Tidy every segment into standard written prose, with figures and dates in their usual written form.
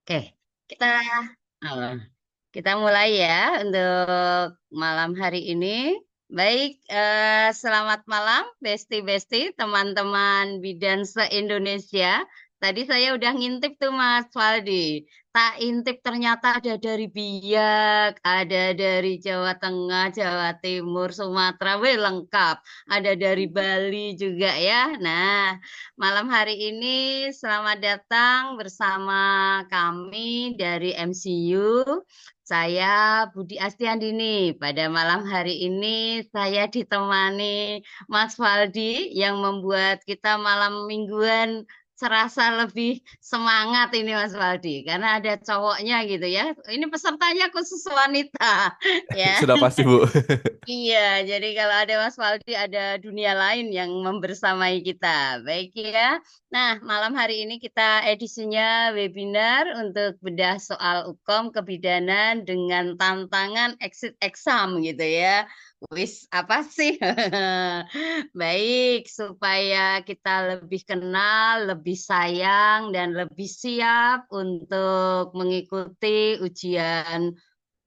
Oke, kita eh, kita mulai ya untuk malam hari ini. Baik, selamat malam, Besti-Besti, teman-teman bidan se-Indonesia. Tadi saya udah ngintip tuh Mas Waldi. Tak intip ternyata ada dari Biak, ada dari Jawa Tengah, Jawa Timur, Sumatera, weh lengkap. Ada dari Bali juga ya. Nah, malam hari ini selamat datang bersama kami dari MCU. Saya Budi Astiandini. Pada malam hari ini saya ditemani Mas Faldi yang membuat kita malam mingguan serasa lebih semangat ini Mas Faldi karena ada cowoknya gitu ya. Ini pesertanya khusus wanita ya. Sudah pasti, Bu. Iya, jadi kalau ada Mas Waldi, ada dunia lain yang membersamai kita. Baik ya. Nah, malam hari ini kita edisinya webinar untuk bedah soal hukum kebidanan dengan tantangan exit exam gitu ya. Wis, apa sih? Baik, supaya kita lebih kenal, lebih sayang, dan lebih siap untuk mengikuti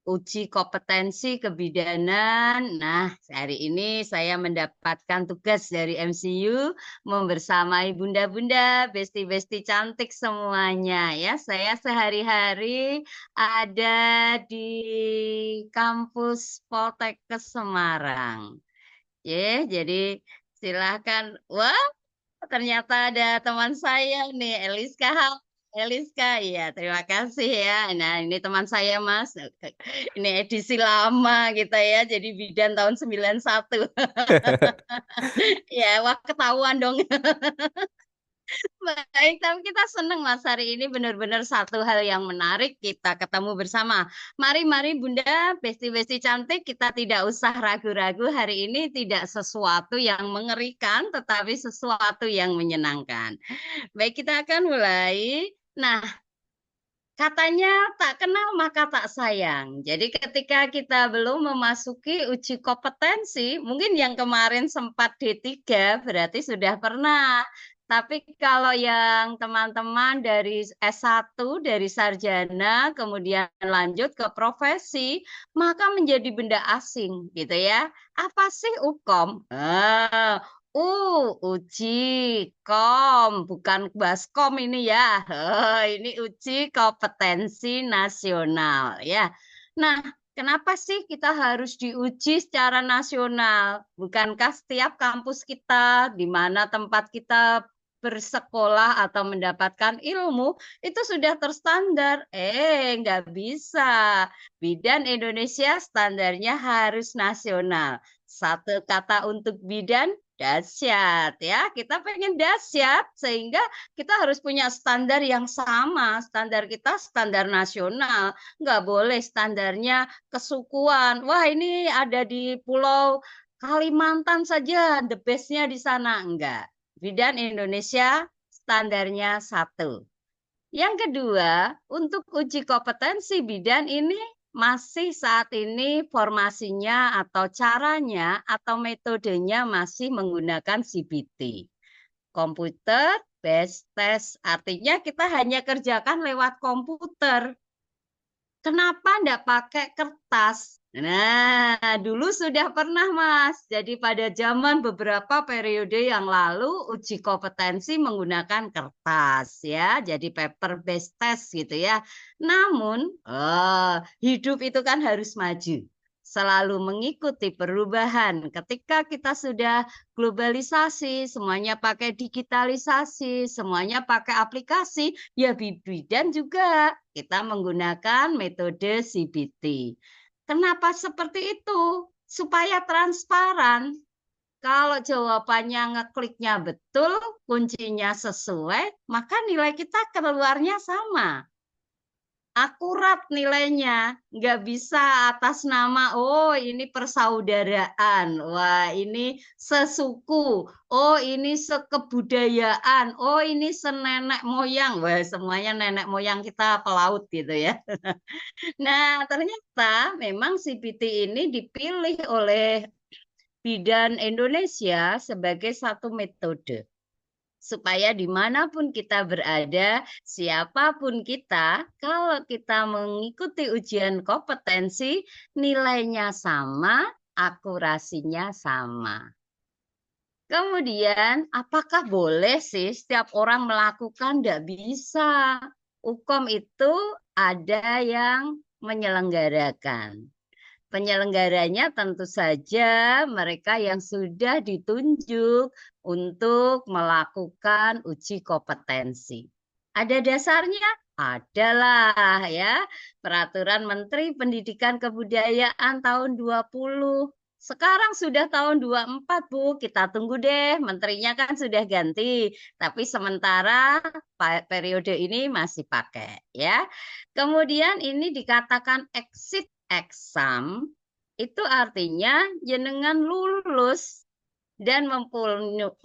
uji kompetensi kebidanan. Nah, hari ini saya mendapatkan tugas dari MCU membersamai bunda-bunda, besti-besti cantik semuanya ya. Saya sehari-hari ada di kampus Poltekkes Semarang. Ya, jadi silakan. Wah, ternyata ada teman saya nih, Eliska. Eliska, iya, terima kasih ya. Nah, ini teman saya, Mas. Ini edisi lama kita ya, jadi bidan tahun 91. Ya, wah ketahuan dong. Baik, tapi kita senang Mas hari ini benar-benar satu hal yang menarik kita ketemu bersama. Mari Bunda, besti-besti cantik, kita tidak usah ragu-ragu hari ini tidak sesuatu yang mengerikan, tetapi sesuatu yang menyenangkan. Baik, kita akan mulai. Nah, katanya tak kenal maka tak sayang. Jadi ketika kita belum memasuki uji kompetensi, mungkin yang kemarin sempat D3 berarti sudah pernah. Tapi kalau yang teman-teman dari S1, dari sarjana, kemudian lanjut ke profesi, maka menjadi benda asing gitu ya. Apa sih UKOM? Uji kom, bukan baskom ini ya. Ini uji kompetensi nasional ya. Nah, kenapa sih kita harus diuji secara nasional? Bukankah setiap kampus kita, di mana tempat kita bersekolah atau mendapatkan ilmu, itu sudah terstandar? Nggak bisa. Bidan Indonesia standarnya harus nasional. Satu kata untuk bidan, dahsyat ya. Kita pengen dahsyat sehingga kita harus punya standar yang sama. Standar kita standar nasional. Nggak boleh standarnya kesukuan. Wah, ini ada di Pulau Kalimantan saja, the bestnya di sana. Enggak. Bidan Indonesia standarnya satu. Yang kedua, untuk uji kompetensi bidan ini masih saat ini formasinya atau caranya atau metodenya masih menggunakan CBT. Komputer based test, artinya kita hanya kerjakan lewat komputer. Kenapa enggak pakai kertas? Nah, dulu sudah pernah, Mas. Jadi pada zaman beberapa periode yang lalu uji kompetensi menggunakan kertas ya. Jadi paper based test gitu ya. Namun, hidup itu kan harus maju. Selalu mengikuti perubahan. Ketika kita sudah globalisasi, semuanya pakai digitalisasi, semuanya pakai aplikasi, ya bidan juga kita menggunakan metode CBT. Kenapa seperti itu? Supaya transparan. Kalau jawabannya ngekliknya betul, kuncinya sesuai, maka nilai kita keluarnya sama. Akurat nilainya, nggak bisa atas nama, oh ini persaudaraan, wah ini sesuku, oh ini sekebudayaan, oh ini senenek moyang, wah semuanya nenek moyang kita pelaut gitu ya. Nah, ternyata memang CBT ini dipilih oleh Bidan Indonesia sebagai satu metode. supaya dimanapun kita berada, siapapun kita, kalau kita mengikuti ujian kompetensi, nilainya sama, akurasinya sama. Kemudian, apakah boleh sih setiap orang melakukan? Tidak bisa. Hukum itu ada yang menyelenggarakan. Penyelenggaranya tentu saja mereka yang sudah ditunjuk untuk melakukan uji kompetensi. Ada dasarnya? Adalah ya. Peraturan Menteri Pendidikan Kebudayaan tahun 20. Sekarang sudah tahun 24, Bu. Kita tunggu deh, menterinya kan sudah ganti. Tapi sementara periode ini masih pakai ya. Kemudian ini dikatakan exit exam, itu artinya jenengan lulus dan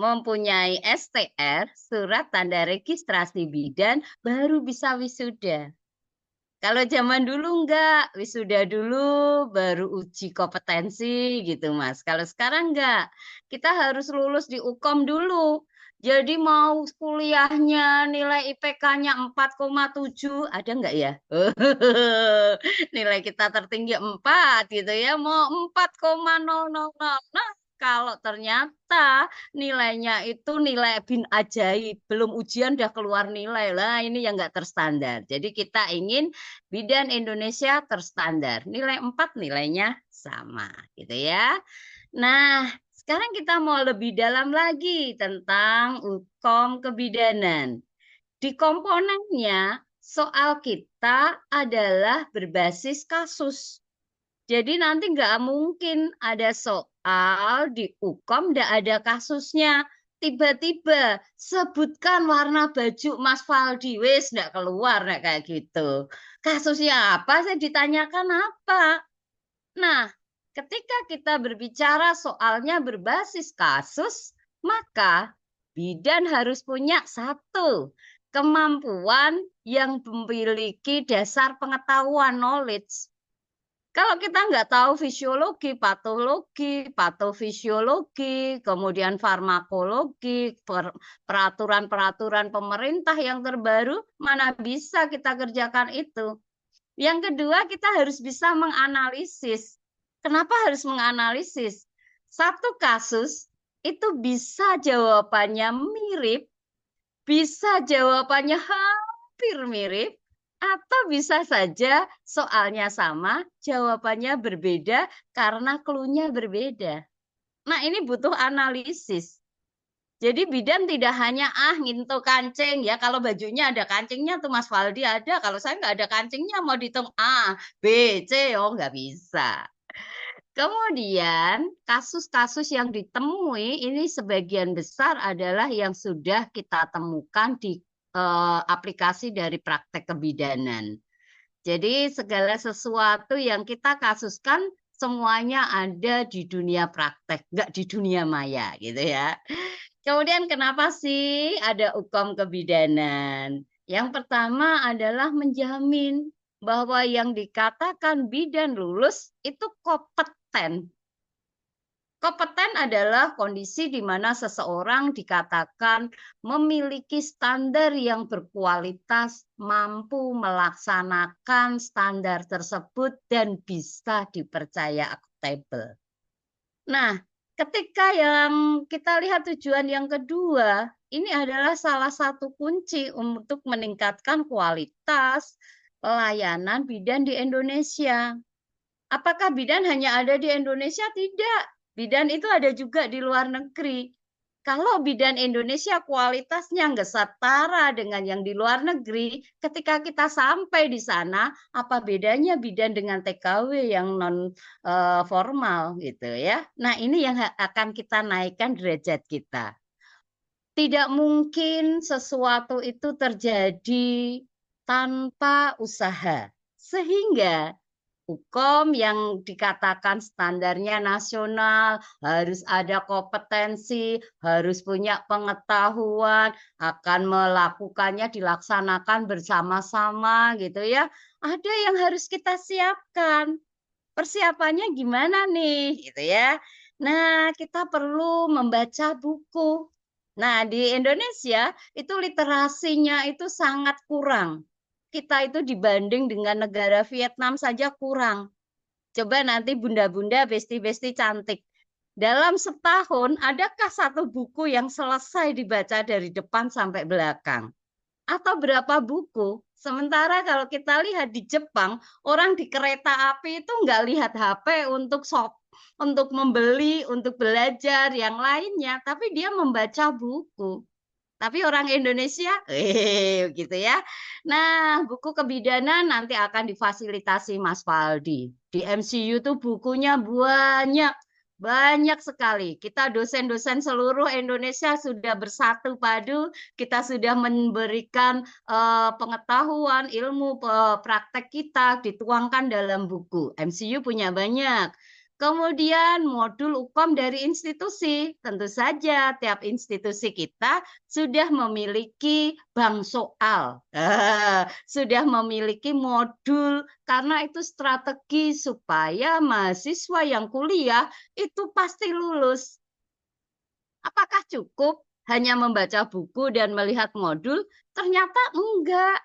mempunyai STR, surat tanda registrasi bidan, baru bisa wisuda. Kalau zaman dulu enggak, wisuda dulu baru uji kompetensi gitu Mas. Kalau sekarang enggak, kita harus lulus di UKOM dulu. Jadi mau kuliahnya nilai IPK-nya 4,7, ada enggak ya? Nilai kita tertinggi 4 gitu ya, mau 4,000. Nah, kalau ternyata nilainya itu nilai bin ajaib, belum ujian udah keluar nilai lah, ini yang enggak terstandar. Jadi kita ingin bidan Indonesia terstandar. Nilai 4 nilainya sama gitu ya. Nah, sekarang kita mau lebih dalam lagi tentang hukum kebidanan. Di komponennya, soal kita adalah berbasis kasus. Jadi nanti nggak mungkin ada soal di hukum nggak ada kasusnya. Tiba-tiba sebutkan warna baju Mas Faldi, wis nggak keluar nggak kayak gitu. Kasusnya apa? Saya ditanyakan apa? Nah, ketika kita berbicara soalnya berbasis kasus, maka bidan harus punya satu kemampuan yang memiliki dasar pengetahuan knowledge. Kalau kita nggak tahu fisiologi, patofisiologi, kemudian farmakologi, peraturan-peraturan pemerintah yang terbaru, mana bisa kita kerjakan itu? Yang kedua, kita harus bisa menganalisis. Kenapa harus menganalisis? Satu kasus itu bisa jawabannya mirip, bisa jawabannya hampir mirip, atau bisa saja soalnya sama, jawabannya berbeda karena clue-nya berbeda. Nah, ini butuh analisis. Jadi bidan tidak hanya ngintu kancing ya, kalau bajunya ada kancingnya tuh Mas Faldi ada, kalau saya nggak ada kancingnya mau dihitung A, B, C, oh nggak bisa. Kemudian kasus-kasus yang ditemui ini sebagian besar adalah yang sudah kita temukan di aplikasi dari praktek kebidanan. Jadi segala sesuatu yang kita kasuskan semuanya ada di dunia praktek, nggak di dunia maya gitu ya. Kemudian kenapa sih ada hukum kebidanan? Yang pertama adalah menjamin bahwa yang dikatakan bidan lulus itu kompeten. Kompeten adalah kondisi di mana seseorang dikatakan memiliki standar yang berkualitas, mampu melaksanakan standar tersebut, dan bisa dipercaya akuntabel. Nah, ketika yang kita lihat tujuan yang kedua, ini adalah salah satu kunci untuk meningkatkan kualitas pelayanan bidan di Indonesia. Apakah bidan hanya ada di Indonesia? Tidak. Bidan itu ada juga di luar negeri. Kalau bidan Indonesia kualitasnya nggak setara dengan yang di luar negeri, ketika kita sampai di sana, apa bedanya bidan dengan TKW yang non formal gitu ya? Nah, ini yang akan kita naikkan derajat kita. Tidak mungkin sesuatu itu terjadi tanpa usaha. Sehingga hukum yang dikatakan standarnya nasional, harus ada kompetensi, harus punya pengetahuan, akan melakukannya dilaksanakan bersama-sama gitu ya. Ada yang harus kita siapkan. Persiapannya gimana nih gitu ya. Nah, kita perlu membaca buku. Nah, di Indonesia itu literasinya itu sangat kurang. Kita itu dibanding dengan negara Vietnam saja kurang. Coba nanti bunda-bunda, besti-besti cantik. Dalam setahun, adakah satu buku yang selesai dibaca dari depan sampai belakang? Atau berapa buku? Sementara kalau kita lihat di Jepang, orang di kereta api itu nggak lihat HP untuk membeli, untuk belajar yang lainnya, tapi dia membaca buku. Tapi orang Indonesia, gitu ya. Nah, buku kebidanan nanti akan difasilitasi Mas Faldi. Di MCU tuh bukunya banyak, banyak sekali. Kita dosen-dosen seluruh Indonesia sudah bersatu padu, kita sudah memberikan pengetahuan, ilmu, praktek kita dituangkan dalam buku. MCU punya banyak. Kemudian modul UKOM dari institusi, tentu saja tiap institusi kita sudah memiliki bank soal, sudah memiliki modul, karena itu strategi supaya mahasiswa yang kuliah itu pasti lulus. Apakah cukup hanya membaca buku dan melihat modul? Ternyata enggak.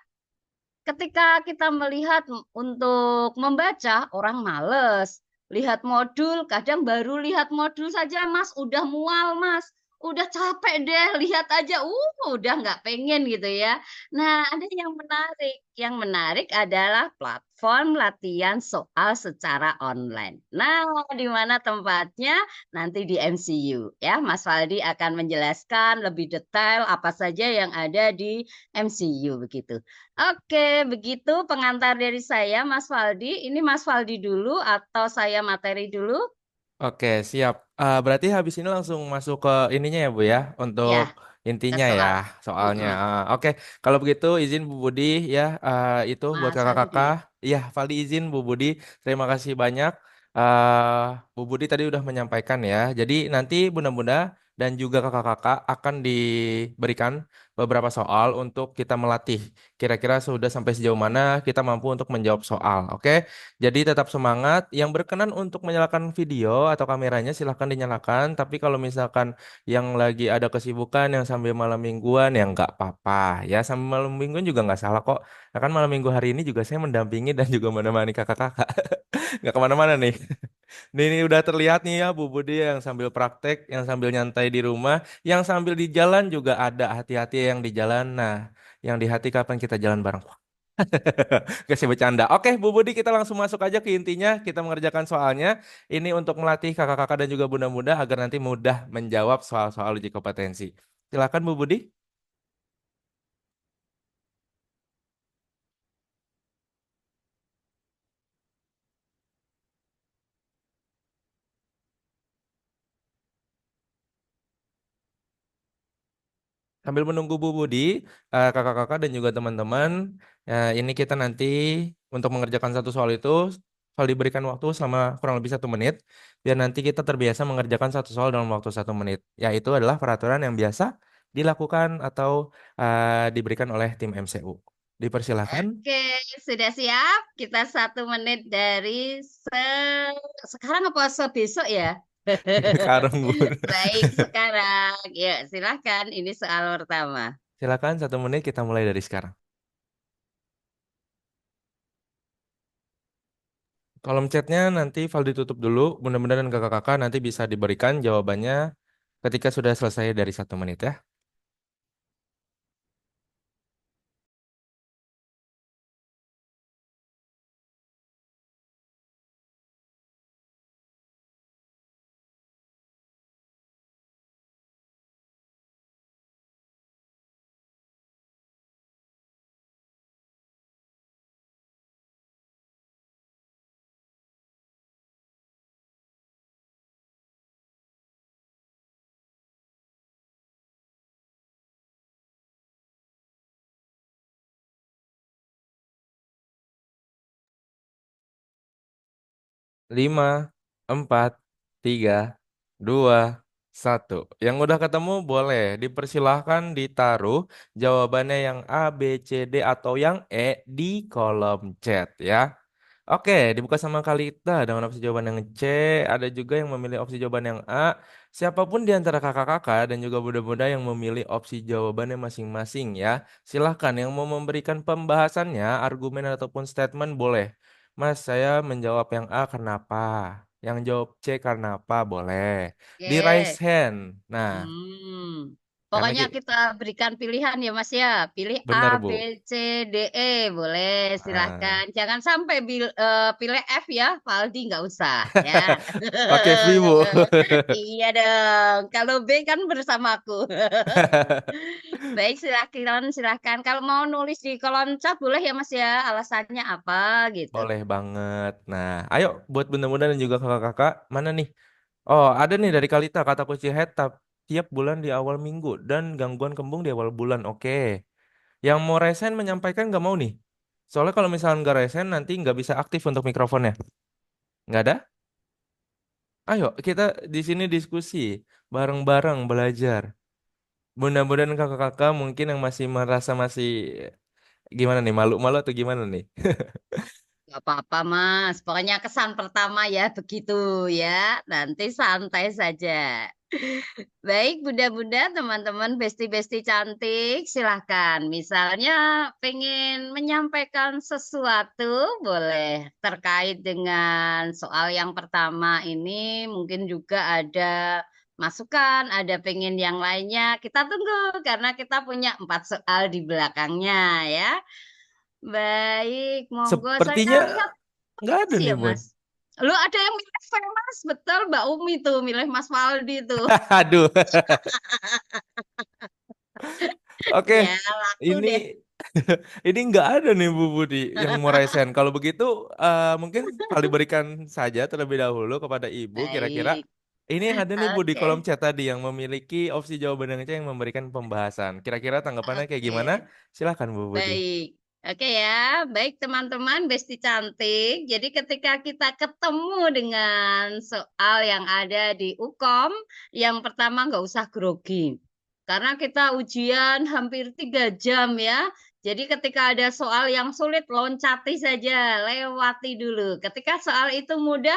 Ketika kita melihat untuk membaca, orang males. Lihat modul, kadang baru lihat modul saja, Mas, udah mual, Mas. Udah capek deh, lihat aja, udah nggak pengen gitu ya. Nah, ada yang menarik. Yang menarik adalah platform latihan soal secara online. Nah, di mana tempatnya? Nanti di MCU. Ya, Mas Faldi akan menjelaskan lebih detail apa saja yang ada di MCU begitu. Oke, begitu pengantar dari saya, Mas Faldi. Ini Mas Faldi dulu atau saya materi dulu? Oke, siap. Berarti habis ini langsung masuk ke ininya ya, Bu ya, untuk Ya, ke intinya ya, soal. soalnya. Mm-mm. Oke, kalau begitu izin Bu Budi ya, itu buat Mas Faldi kakak-kakak. dulu. Iya, Valdi izin Bu Budi. Terima kasih banyak. Bu Budi tadi udah menyampaikan ya. Jadi nanti bunda-bunda dan juga kakak-kakak akan diberikan beberapa soal untuk kita melatih. Kira-kira sudah sampai sejauh mana kita mampu untuk menjawab soal. Oke? Jadi tetap semangat. Yang berkenan untuk menyalakan video atau kameranya silahkan dinyalakan. Tapi kalau misalkan yang lagi ada kesibukan yang sambil malam mingguan ya nggak apa-apa. Ya sambil malam mingguan juga nggak salah kok. Nah, kan malam minggu hari ini juga saya mendampingi dan juga menemani kakak-kakak. Nggak kemana-mana nih. Ini udah terlihat nih ya Bu Budi yang sambil praktek, yang sambil nyantai di rumah, yang sambil di jalan juga ada hati-hati yang di jalan. Nah, yang di hati kapan kita jalan bareng? Gak sih bercanda. Oke, Bu Budi, kita langsung masuk aja ke intinya. Kita mengerjakan soalnya. Ini untuk melatih kakak-kakak dan juga bunda-bunda agar nanti mudah menjawab soal-soal uji kompetensi. Silakan Bu Budi. Sambil menunggu Bu Budi, kakak-kakak dan juga teman-teman, ini kita nanti untuk mengerjakan satu soal itu, soal diberikan waktu selama kurang lebih 1 menit, biar nanti kita terbiasa mengerjakan satu soal dalam waktu 1 menit. Yaitu adalah peraturan yang biasa dilakukan atau diberikan oleh tim MCU. Dipersilahkan. Oke, sudah siap? Kita 1 menit dari sekarang apa besok ya? Sekarang, Bu. Baik, sekarang. Ya, silahkan. Ini soal pertama. Silakan 1 menit kita mulai dari sekarang. Kolom chatnya nanti file ditutup dulu. Mudah-mudahan kakak-kakak nanti bisa diberikan jawabannya ketika sudah selesai dari 1 menit ya. Lima, empat, tiga, dua, satu. Yang udah ketemu boleh dipersilahkan ditaruh jawabannya yang A, B, C, D atau yang E di kolom chat ya. Oke, dibuka sama Kalita dengan opsi jawaban yang C, ada juga yang memilih opsi jawaban yang A. Siapapun di antara kakak-kakak dan juga bunda-bunda yang memilih opsi jawabannya masing-masing ya. Silahkan yang mau memberikan pembahasannya, argumen ataupun statement boleh. Mas, saya menjawab yang A karena apa? Yang jawab C karena apa? Boleh. Di raise Oke. hand. Nah, Hmm. karena Pokoknya kita berikan pilihan ya Mas ya. Pilih A, benar B, Bu. C, D, E. Boleh, Ah. silahkan. Jangan sampai pilih F ya, Valdi nggak usah ya. Pakai V Bu. Iya dong. Kalau B kan bersamaku. Baik, silahkan, silahkan. Kalau mau nulis di kolom chat boleh ya Mas ya. Alasannya apa gitu. Boleh banget. Nah, ayo buat bunda-bunda dan juga kakak-kakak, mana nih? Oh, ada nih dari Kalita, kata kunci head tiap bulan di awal minggu dan gangguan kembung di awal bulan. Oke. Yang mau resen menyampaikan nggak mau nih? Soalnya kalau misalnya nggak resen nanti nggak bisa aktif untuk mikrofonnya. Nggak ada? Ayo kita di sini diskusi bareng-bareng belajar. Mudah-mudahan kakak-kakak mungkin yang masih merasa masih gimana nih, malu-malu atau gimana nih? Gak apa-apa, Mas. Pokoknya kesan pertama ya begitu ya. Nanti santai saja. Baik, Bunda-Bunda, teman-teman, besti-besti cantik, silahkan. Misalnya pengen menyampaikan sesuatu, boleh. Terkait dengan soal yang pertama ini, mungkin juga ada masukan, ada pengen yang lainnya. Kita tunggu, karena kita punya 4 soal di belakangnya ya. Baik, monggo. Saya Sepertinya lihat nggak ada sih nih ya, Bun. Mas. Lu ada yang milih Mas, betul Mbak Umi tuh, milih Mas Waldi tuh. Aduh. Oke, Ya, laku ini deh. ini nggak ada nih Bu Budi yang mau resen. Kalau begitu mungkin Vali berikan saja terlebih dahulu kepada Ibu kira-kira Baik, ini yang ada nih Bu di kolom oke, chat tadi yang memiliki opsi jawaban yang C yang memberikan pembahasan. Kira-kira tanggapannya kayak gimana? oke. Silahkan Bu Budi. Baik. Oke ya, baik teman-teman Besti cantik. Jadi ketika kita ketemu dengan soal yang ada di Ukom, yang pertama nggak usah grogi. Karena kita ujian hampir 3 jam ya. Jadi ketika ada soal yang sulit, loncati saja, lewati dulu. Ketika soal itu mudah,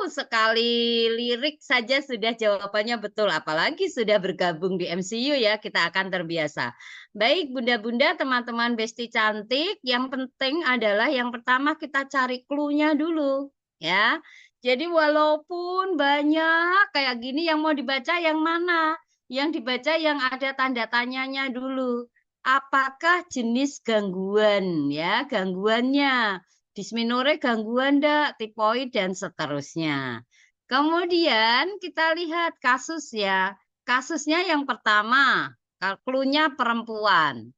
sekali lirik saja sudah jawabannya betul. Apalagi sudah bergabung di MCU ya, kita akan terbiasa. Baik, bunda-bunda, teman-teman besti cantik, yang penting adalah yang pertama kita cari clue-nya dulu, ya. Jadi walaupun banyak kayak gini yang mau dibaca yang mana? Yang dibaca yang ada tanda tanyanya dulu. Apakah jenis gangguan, ya, gangguannya? Dysmenorrhea gangguan enggak, tipoid dan seterusnya. Kemudian kita lihat kasus ya. Kasusnya yang pertama, clue-nya perempuan.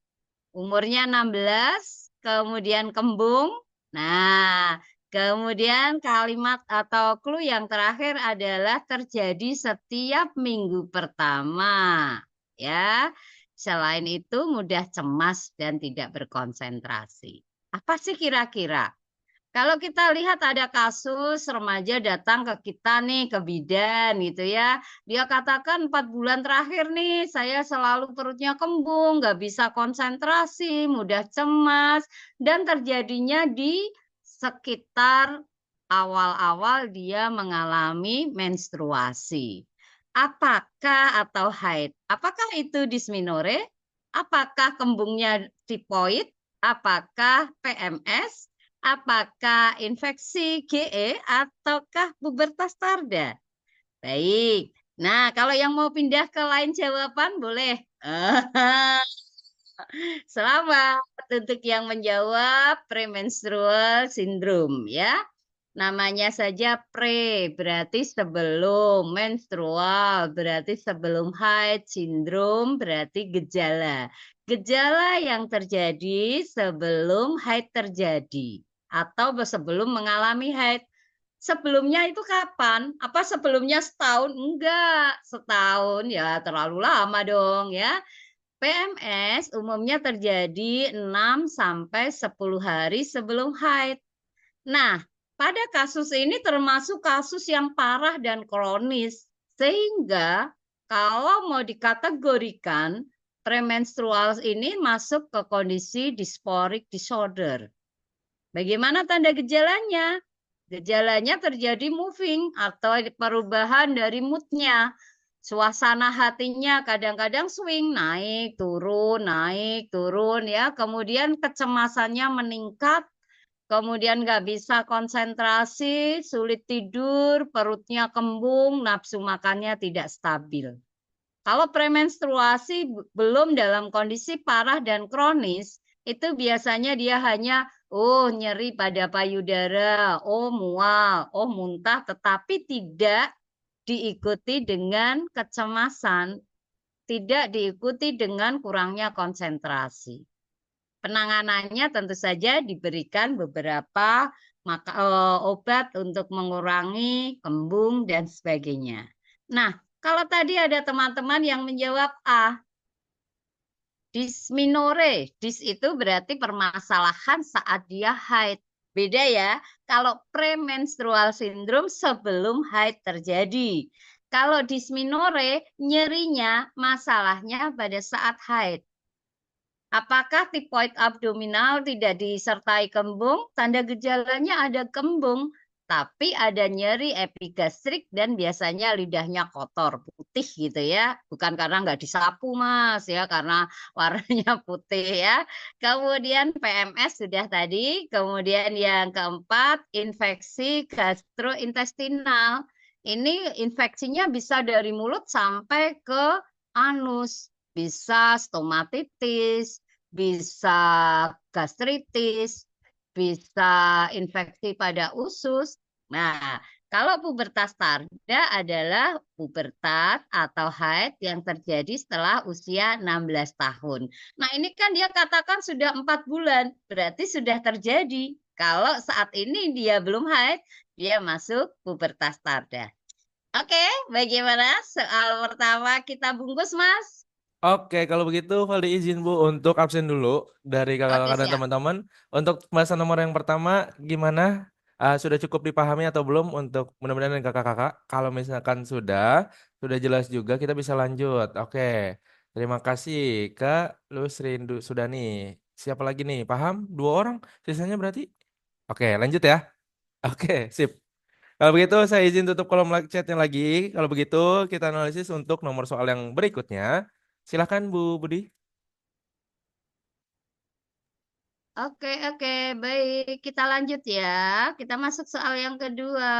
Umurnya 16, kemudian kembung. Nah, kemudian kalimat atau clue yang terakhir adalah terjadi setiap minggu pertama. Ya, selain itu mudah cemas dan tidak berkonsentrasi. Apa sih kira-kira? Kalau kita lihat ada kasus remaja datang ke kita nih, ke bidan gitu ya. Dia katakan 4 bulan terakhir nih, saya selalu perutnya kembung, nggak bisa konsentrasi, mudah cemas, dan terjadinya di sekitar awal-awal dia mengalami menstruasi. Apakah atau haid? Apakah itu dysmenorrhea? Apakah kembungnya tipoid? Apakah PMS? Apakah infeksi GE ataukah pubertas tarda? Baik. Nah, kalau yang mau pindah ke lain jawaban boleh. Selamat untuk yang menjawab premenstrual syndrome ya. Namanya saja pre, berarti sebelum menstrual, berarti sebelum haid, sindrom berarti gejala. Gejala yang terjadi sebelum haid terjadi atau sebelum mengalami haid. Sebelumnya itu kapan? Apa sebelumnya setahun? Enggak, setahun ya terlalu lama dong ya. PMS umumnya terjadi 6 sampai 10 hari sebelum haid. Nah, pada kasus ini termasuk kasus yang parah dan kronis, sehingga kalau mau dikategorikan, premenstrual ini masuk ke kondisi dysphoric disorder. Bagaimana tanda gejalanya? Gejalanya terjadi moving atau perubahan dari moodnya. Suasana hatinya kadang-kadang swing, naik, turun ya. Kemudian kecemasannya meningkat, kemudian nggak bisa konsentrasi, sulit tidur, perutnya kembung, nafsu makannya tidak stabil. Kalau premenstruasi belum dalam kondisi parah dan kronis, itu biasanya dia hanya nyeri pada payudara, mual, muntah, tetapi tidak diikuti dengan kecemasan, tidak diikuti dengan kurangnya konsentrasi. Penanganannya tentu saja diberikan beberapa obat untuk mengurangi kembung dan sebagainya. Nah, kalau tadi ada teman-teman yang menjawab A, dysmenorrhea. Dys itu berarti permasalahan saat dia haid. Beda ya, kalau premenstrual syndrome sebelum haid terjadi. Kalau dysmenorrhea, nyerinya masalahnya pada saat haid. Apakah tipoid abdominal tidak disertai kembung? Tanda gejalanya ada kembung, tapi ada nyeri epigastrik dan biasanya lidahnya kotor, putih gitu ya. Bukan karena nggak disapu, Mas, ya, karena warnanya putih ya. Kemudian PMS sudah tadi. Kemudian yang keempat, infeksi gastrointestinal. Ini infeksinya bisa dari mulut sampai ke anus. Bisa stomatitis, bisa gastritis, bisa infeksi pada usus. Nah, kalau pubertas tarda adalah pubertas atau haid yang terjadi setelah usia 16 tahun. Nah, ini kan dia katakan sudah 4 bulan, berarti sudah terjadi. Kalau saat ini dia belum haid, dia masuk pubertas tarda. Oke, bagaimana soal pertama kita bungkus, Mas? Oke, kalau begitu Valdi izin Bu untuk absen dulu dari Oke, kakak-kakak dan siap. teman-teman. Untuk pembahasan nomor yang pertama, gimana? Sudah cukup dipahami atau belum untuk mudah-mudahan dari kakak-kakak? Kalau misalkan sudah jelas juga kita bisa lanjut. Oke, terima kasih Kak Lusrindu Sudani. Siapa lagi nih? Paham? Dua orang? Sisanya berarti? Oke, lanjut ya. Oke, sip. Kalau begitu saya izin tutup kolom chatnya lagi. Kalau begitu kita analisis untuk nomor soal yang berikutnya. Silakan Bu Budi. Oke, baik. Kita lanjut ya. Kita masuk soal yang kedua.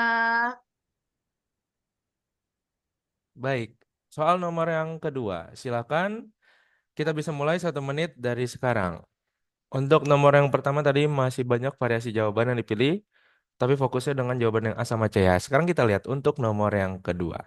Baik, soal nomor yang kedua. Silakan kita bisa mulai 1 menit dari sekarang. Untuk nomor yang pertama tadi masih banyak variasi jawaban yang dipilih, tapi fokusnya dengan jawaban yang A sama C ya. Sekarang kita lihat untuk nomor yang kedua.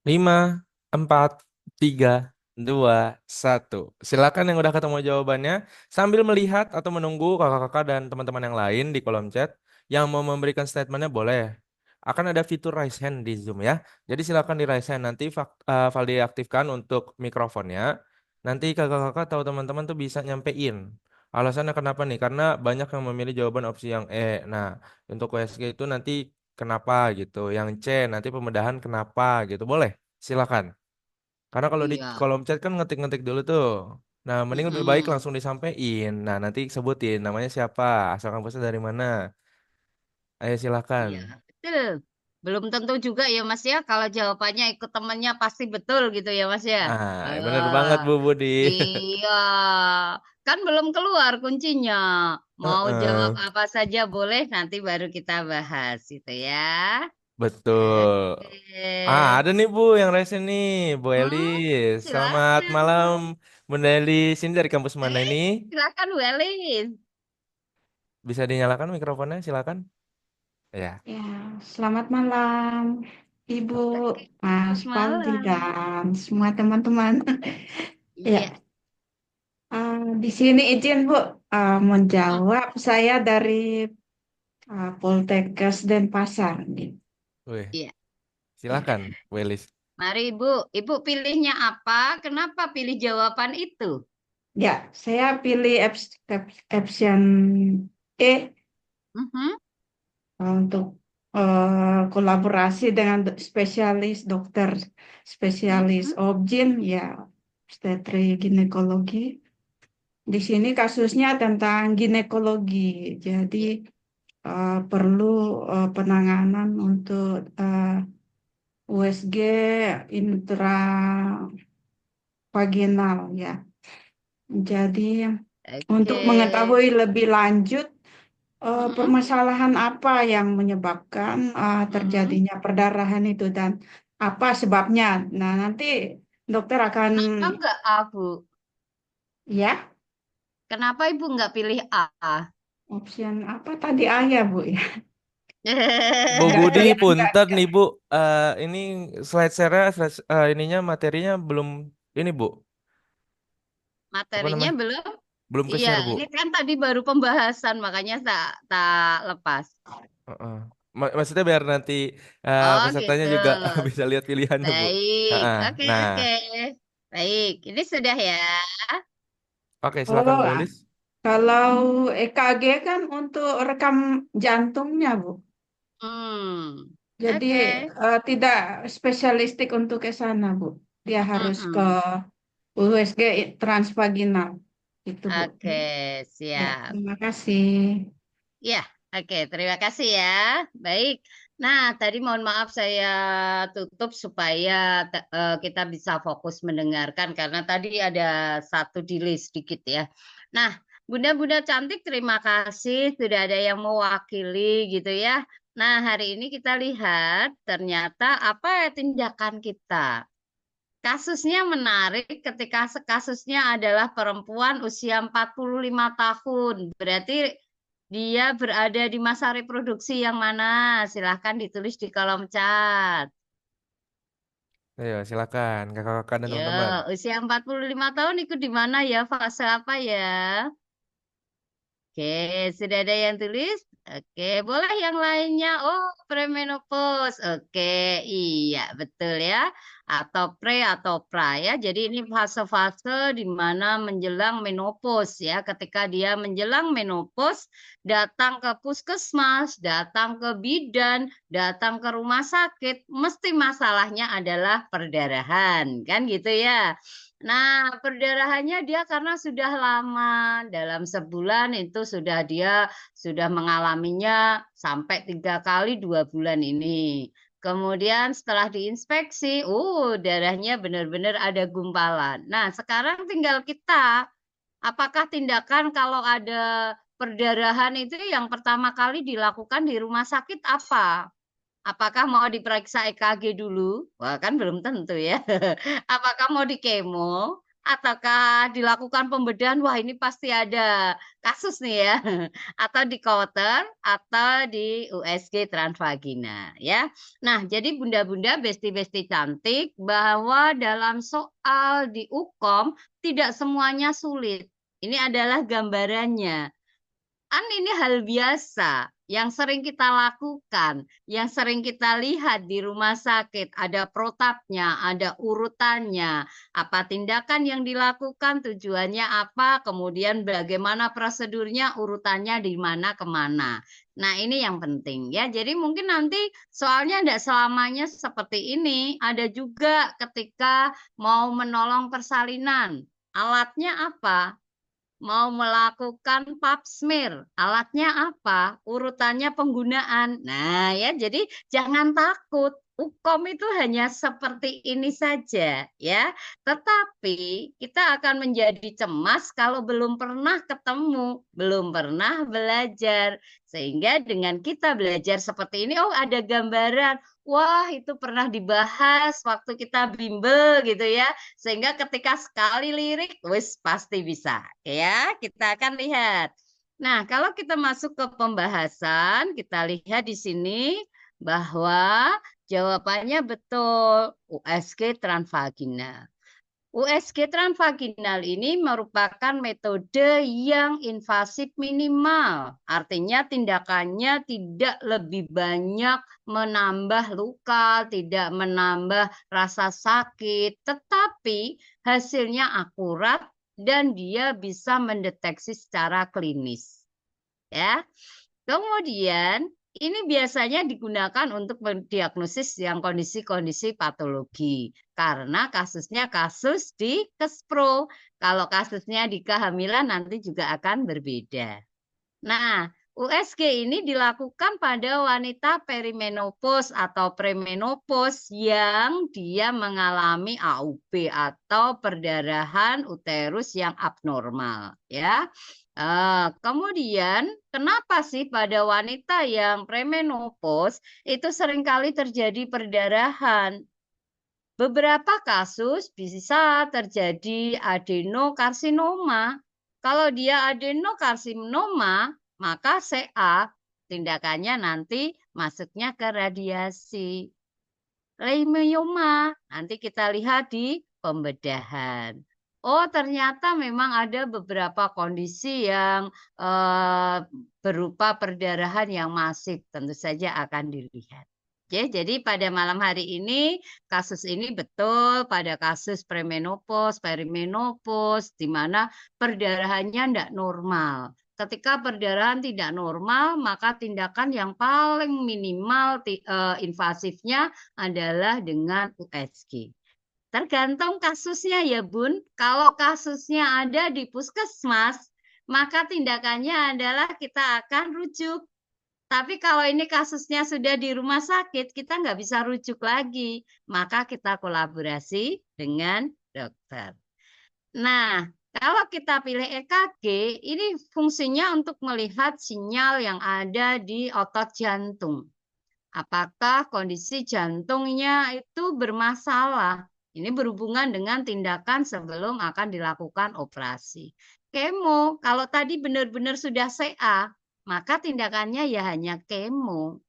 5, 4, 3, 2, 1. Silakan yang udah ketemu jawabannya sambil melihat atau menunggu kakak-kakak dan teman-teman yang lain di kolom chat yang mau memberikan statementnya boleh. Akan ada fitur raise hand di Zoom ya. Jadi silakan di raise hand nanti Valdi aktifkan untuk mikrofonnya. Nanti kakak-kakak atau teman-teman tuh bisa nyampein. Alasannya kenapa nih? Karena banyak yang memilih jawaban opsi yang E. Nah, untuk USG itu nanti kenapa gitu. Yang C nanti pembedahan kenapa gitu. Boleh? Silakan. Karena kalau di Iya. kolom chat kan ngetik-ngetik dulu tuh. Nah, mending lebih baik Mm-mm. langsung disampaikan. Nah, nanti sebutin namanya siapa, asal kampusnya dari mana. Ayo Iya, silakan. betul. Belum tentu juga ya, Mas ya. Kalau jawabannya ikut temennya pasti betul gitu ya, Mas ya. Ah, bener banget Ah, Bu Budi. iya. Kan belum keluar kuncinya. Mau jawab Heeh, apa saja boleh, nanti baru kita bahas gitu ya. betul. Oke. Ada nih Bu yang rese nih, Bu Hmm, Elis. Selamat malam, silakan. Bunda Elis. Ini dari kampus mana Eh, ini? silakan Welis. Bisa dinyalakan mikrofonnya, silakan. Ya. Ya, selamat malam, Ibu, Oke, Mas selamat Faldi, malam. dan semua teman-teman. Iya, Ya, di sini izin Bu mm, menjawab saya dari Poltekkes Denpasar. Gitu. Wih, iya. silakan, Welis. Mari Ibu, Ibu pilihnya apa? Kenapa pilih jawaban itu? Ya, saya pilih option E Mhm, untuk kolaborasi dengan spesialis dokter, spesialis mhm. objin, ya, obstetri ginekologi. Di sini kasusnya tentang ginekologi, jadi Iya, perlu penanganan untuk USG intravaginal ya. Jadi oke. untuk mengetahui lebih lanjut Mhm, permasalahan apa yang menyebabkan mhm. terjadinya perdarahan itu dan apa sebabnya. Nah, nanti dokter akan Kenapa enggak A, Bu? ya Kenapa Ibu enggak pilih A? option apa tadi ayah Bu ya. Bu Enggak, Budi, saya punten enggak. nih Bu. Ini slide share, ininya materinya belum ini Bu. Apa Materinya namanya? belum? Belum ke Iya, share Bu. ini kan tadi baru pembahasan, makanya tak tak lepas. Heeh. Maksudnya biar nanti Oh, pesertanya gitu. juga bisa lihat pilihannya Bu. Baik, Heeh. oke, Nah, oke. Baik, ini sudah ya. oke silakan Bu Oh, Welis. kalau EKG kan untuk rekam jantungnya, Bu. Hmm, Jadi oke. tidak spesialistik untuk ke sana, Bu. Dia harus ke Mm-mm. USG transvaginal. Itu, Bu. Oke, Ya, siap. terima kasih. Ya, oke. Terima kasih ya. Baik. Nah, tadi mohon maaf saya tutup supaya kita bisa fokus mendengarkan karena tadi ada satu delay sedikit ya. Nah, Bunda-bunda cantik, terima kasih sudah ada yang mewakili gitu ya. Nah, hari ini kita lihat ternyata apa ya tindakan kita. Kasusnya menarik ketika kasusnya adalah perempuan usia 45 tahun. Berarti dia berada di masa reproduksi yang mana? Silahkan ditulis di kolom chat. Ayo silakan kakak-kakak dan Ya, teman-teman. usia 45 tahun ikut di mana ya? Fase apa ya? Oke, sudah ada yang tulis? Oke, boleh yang lainnya? Oh, premenopause. Oke, iya betul ya. Atau pre atau pra ya. Jadi ini fase-fase di mana menjelang menopause ya. Ketika dia menjelang menopause, datang ke puskesmas, datang ke bidan, datang ke rumah sakit, mesti masalahnya adalah perdarahan, kan gitu ya. Nah, perdarahannya dia karena sudah lama, dalam sebulan itu dia sudah mengalaminya sampai 3 kali 2 bulan ini. Kemudian setelah diinspeksi, darahnya benar-benar ada gumpalan. Nah, sekarang tinggal kita, apakah tindakan kalau ada perdarahan itu yang pertama kali dilakukan di rumah sakit apa? Apakah mau diperiksa EKG dulu? Wah, kan belum tentu ya. Apakah mau di kemo? Ataukah dilakukan pembedahan? Wah, ini pasti ada kasus nih ya. Atau di counter atau di USG transvagina ya. Nah, jadi bunda-bunda besti-besti cantik bahwa dalam soal di UKOM tidak semuanya sulit. Ini adalah gambarannya. Kan ini hal biasa yang sering kita lakukan, yang sering kita lihat di rumah sakit. Ada protapnya, ada urutannya, apa tindakan yang dilakukan, tujuannya apa, kemudian bagaimana prosedurnya, urutannya di mana kemana. Nah, ini yang penting ya. Jadi mungkin nanti soalnya tidak selamanya seperti ini. Ada juga ketika mau menolong persalinan. Alatnya apa? Mau melakukan pap smear, alatnya apa? Urutannya penggunaan. Nah, ya, jadi jangan takut. Ukom itu hanya seperti ini saja, ya. Tetapi kita akan menjadi cemas kalau belum pernah ketemu, belum pernah belajar. Sehingga dengan kita belajar seperti ini, oh ada gambaran. Wah, itu pernah dibahas waktu kita bimbel gitu ya. Sehingga ketika sekali lirik, wis pasti bisa. Ya, kita akan lihat. Nah, kalau kita masuk ke pembahasan, kita lihat di sini bahwa jawabannya betul, USG transvaginal. USG transvaginal ini merupakan metode yang invasif minimal. Artinya tindakannya tidak lebih banyak menambah luka, tidak menambah rasa sakit, tetapi hasilnya akurat dan dia bisa mendeteksi secara klinis. Ya. Kemudian ini biasanya digunakan untuk mendiagnosis yang kondisi-kondisi patologi. Karena kasusnya kasus di Kespro. Kalau kasusnya di kehamilan nanti juga akan berbeda. Nah, USG ini dilakukan pada wanita perimenopause atau premenopause yang dia mengalami AUB atau perdarahan uterus yang abnormal, ya. Kemudian, kenapa sih pada wanita yang premenopause itu seringkali terjadi perdarahan? Beberapa kasus bisa terjadi adenokarsinoma. Kalau dia adenokarsinoma, maka CA tindakannya nanti masuknya ke radiasi. Leukemia, nanti kita lihat di pembedahan. Oh, ternyata memang ada beberapa kondisi yang berupa perdarahan yang masif, tentu saja akan dilihat. Oke, jadi pada malam hari ini kasus ini betul pada kasus premenopause, perimenopause, di mana perdarahannya tidak normal. Ketika perdarahan tidak normal, maka tindakan yang paling minimal invasifnya adalah dengan USG. Tergantung kasusnya ya Bun. Kalau kasusnya ada di puskesmas, maka tindakannya adalah kita akan rujuk. Tapi kalau ini kasusnya sudah di rumah sakit, kita nggak bisa rujuk lagi. Maka kita kolaborasi dengan dokter. Nah, kalau kita pilih EKG, ini fungsinya untuk melihat sinyal yang ada di otot jantung. Apakah kondisi jantungnya itu bermasalah? Ini berhubungan dengan tindakan sebelum akan dilakukan operasi. Kemo, kalau tadi benar-benar sudah CA, maka tindakannya ya hanya kemo.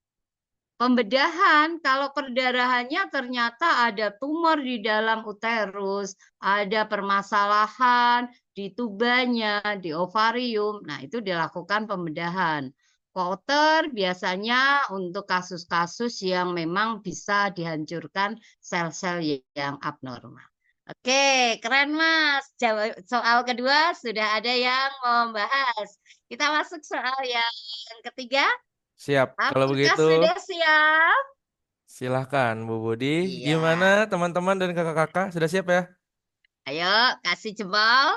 Pembedahan, kalau perdarahannya ternyata ada tumor di dalam uterus, ada permasalahan di tubanya, di ovarium, nah itu dilakukan pembedahan. Holter biasanya untuk kasus-kasus yang memang bisa dihancurkan sel-sel yang abnormal. Oke, keren Mas. Soal kedua sudah ada yang membahas. Kita masuk soal yang ketiga. Siap. Kalau Apakah begitu, sudah siap? silahkan Bu Budi. Gimana Iya. teman-teman dan kakak-kakak? Sudah siap ya? Ayo, kasih jempol.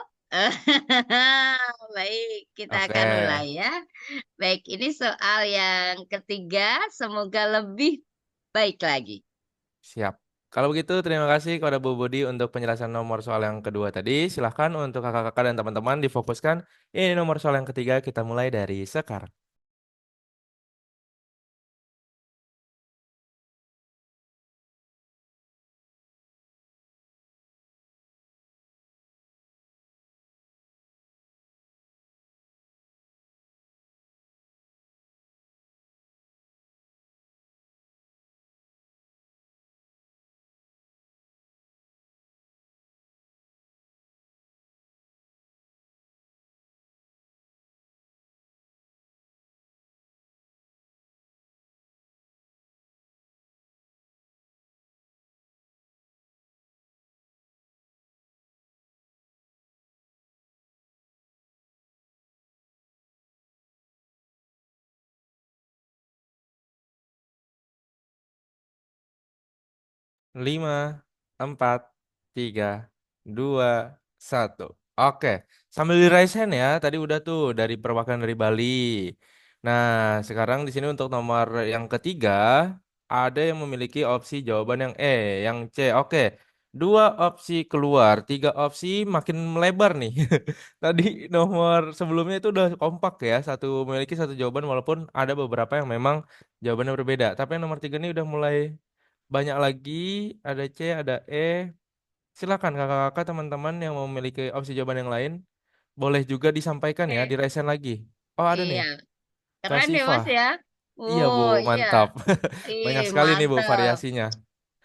Baik, kita Oke, akan mulai ya. Baik, ini soal yang ketiga. Semoga lebih baik lagi. siap. Kalau begitu, terima kasih kepada Bu Budi untuk penjelasan nomor soal yang kedua tadi. Silahkan untuk kakak-kakak dan teman-teman difokuskan. Ini nomor soal yang ketiga, kita mulai dari sekarang. Lima, empat, tiga, dua, satu. Oke, sambil di raise hand ya. Tadi udah tuh dari perwakilan dari Bali. Nah, sekarang di sini untuk nomor yang ketiga ada yang memiliki opsi jawaban yang E, yang C. Oke, dua opsi keluar, tiga opsi makin melebar nih. Tadi nomor sebelumnya itu udah kompak ya, satu memiliki satu jawaban walaupun ada beberapa yang memang jawabannya berbeda. Tapi yang nomor tiga ini udah mulai banyak lagi, ada C, ada E. Silakan kakak-kakak teman-teman yang memiliki opsi jawaban yang lain, boleh juga disampaikan ya, Oke. diresen lagi. Oh, ada nih. Iya, Kak keren deh Siva. Mas ya. Iya, Bu, Oh iya, mantap. ih Banyak sekali nih, Bu, mantep. variasinya.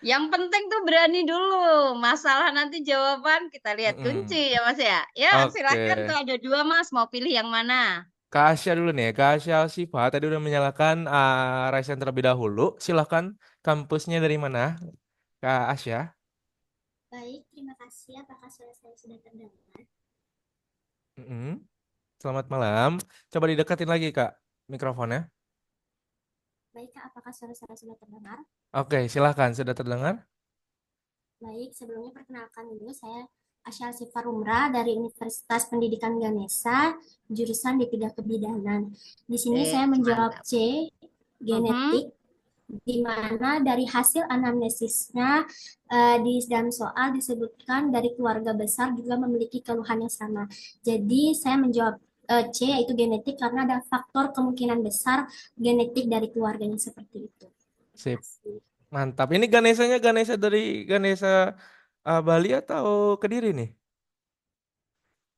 Yang penting tuh berani dulu. Masalah nanti jawaban kita lihat kunci Mm-mm. ya Mas ya. Ya Oke. silakan tuh ada dua Mas, mau pilih yang mana? Kak Asya dulu nih. Kak Asya Siva tadi udah menyalakan raise hand terlebih dahulu. Silakan kampusnya dari mana? Kak Asya. Baik, terima kasih. Apakah suara saya sudah terdengar? Mm-mm. Selamat malam. Coba didekatin lagi, Kak, mikrofonnya. Baik, Kak, apakah suara saya sudah terdengar? Oke, silakan. Sudah terdengar? Baik, sebelumnya perkenalkan dulu, saya Asyal Sifar Umrah dari Universitas Pendidikan Ganesha, jurusan D3 Kebidanan. Di sini saya menjawab Mantap. C, genetik, di mana dari hasil anamnesisnya di dalam soal disebutkan dari keluarga besar juga memiliki keluhan yang sama. Jadi saya menjawab C, yaitu genetik, karena ada faktor kemungkinan besar genetik dari keluarganya seperti itu. Terima Sip. kasih. Mantap. Ini Ganesanya Ganesha dari Ganesha Bali atau Kediri nih?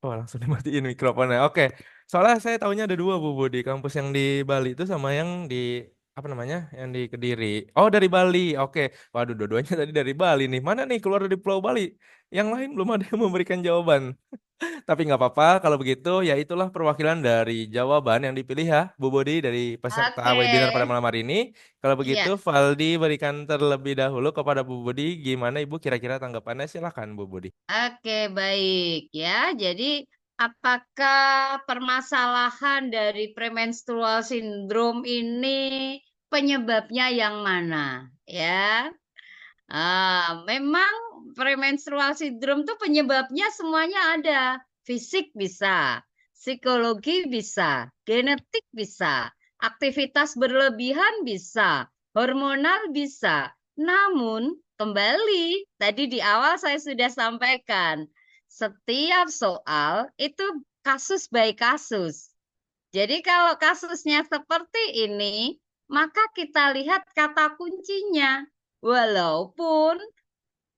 Oh, langsung dimatiin mikrofonnya. Oke. Soalnya saya tahunya ada dua, Bu, di kampus yang di Bali itu sama yang di apa namanya? Yang di Kediri. Oh, dari Bali. Oke. Waduh, dua-duanya tadi dari Bali nih. Mana nih keluar dari Pulau Bali? Yang lain belum ada yang memberikan jawaban. Tapi nggak apa-apa kalau begitu, ya itulah perwakilan dari jawaban yang dipilih ya, Bu Bodi dari peserta Oke, webinar pada malam hari ini. Kalau begitu, iya. Valdi berikan terlebih dahulu kepada Bu Bodi. Gimana Ibu kira-kira tanggapannya? Silakan Bu Bodi. Oke, baik ya. Jadi, apakah permasalahan dari premenstrual syndrome ini penyebabnya yang mana? Ya, memang premenstrual syndrome tuh penyebabnya semuanya ada. Fisik bisa, psikologi bisa, genetik bisa, aktivitas berlebihan bisa, hormonal bisa. Namun, kembali tadi di awal saya sudah sampaikan, setiap soal itu kasus by kasus. Jadi kalau kasusnya seperti ini, maka kita lihat kata kuncinya. Walaupun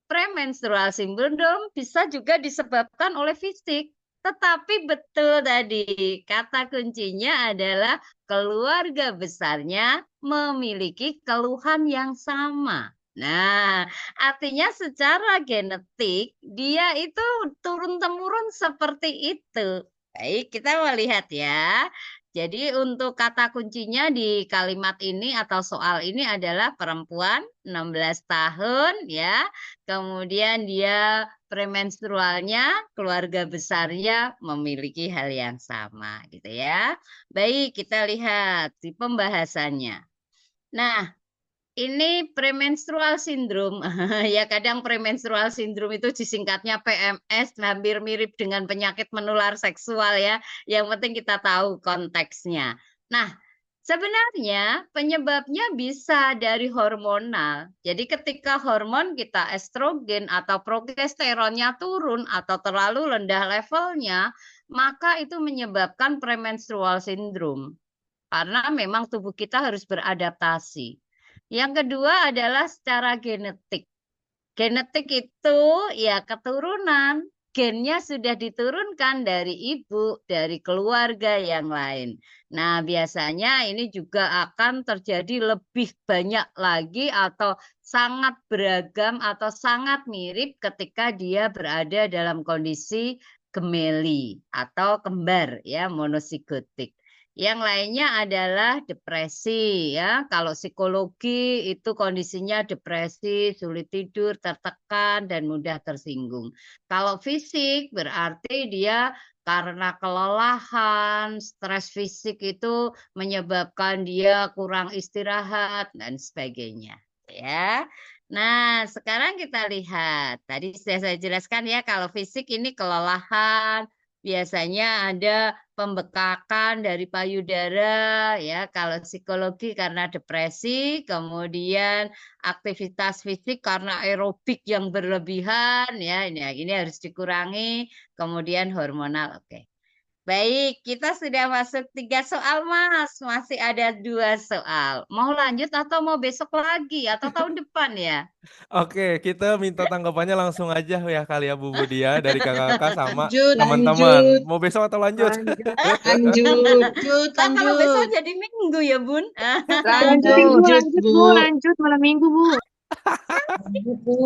premenstrual syndrome bisa juga disebabkan oleh fisik. Tetapi betul tadi, kata kuncinya adalah keluarga besarnya memiliki keluhan yang sama. Nah, artinya secara genetik dia itu turun-temurun seperti itu. Baik, kita melihat ya. Jadi untuk kata kuncinya di kalimat ini atau soal ini adalah perempuan 16 tahun ya. Kemudian dia premenstrualnya, keluarga besarnya memiliki hal yang sama gitu ya. Baik, kita lihat di pembahasannya. Nah, ini premenstrual syndrome. Ya, kadang premenstrual syndrome itu disingkatnya PMS, hampir mirip dengan penyakit menular seksual ya. Yang penting kita tahu konteksnya. Nah, sebenarnya penyebabnya bisa dari hormonal. Jadi ketika hormon kita estrogen atau progesteronnya turun atau terlalu rendah levelnya, maka itu menyebabkan premenstrual syndrome. Karena memang tubuh kita harus beradaptasi. Yang kedua adalah secara genetik. Genetik itu ya keturunan. Gennya sudah diturunkan dari ibu, dari keluarga yang lain. Nah, biasanya ini juga akan terjadi lebih banyak lagi atau sangat beragam atau sangat mirip ketika dia berada dalam kondisi gemeli atau kembar ya, monosigotik. Yang lainnya adalah depresi ya. Kalau psikologi itu kondisinya depresi, sulit tidur, tertekan dan mudah tersinggung. Kalau fisik berarti dia karena kelelahan, stres fisik itu menyebabkan dia kurang istirahat dan sebagainya ya. Nah, sekarang kita lihat. Tadi sudah saya jelaskan ya kalau fisik ini kelelahan, biasanya ada pembekakan dari payudara ya. Kalau psikologi karena depresi, kemudian aktivitas fisik karena aerobik yang berlebihan ya. Ini harus dikurangi, kemudian hormonal. Oke. Baik, kita sudah masuk 3 soal, Mas. Masih ada 2 soal. Mau lanjut atau mau besok lagi atau tahun depan ya? Oke, kita minta tanggapannya langsung aja ya kali ya Bu Budi ya dari kakak-kakak sama Lanjut, teman-teman. Lanjut, Mau besok atau lanjut? lanjut, lanjut, Lah kalau besok lanjut, jadi Minggu ya, Bun. lanjut, lanjut, Bu. lanjut malam minggu, Bu. Lanjut, Bu.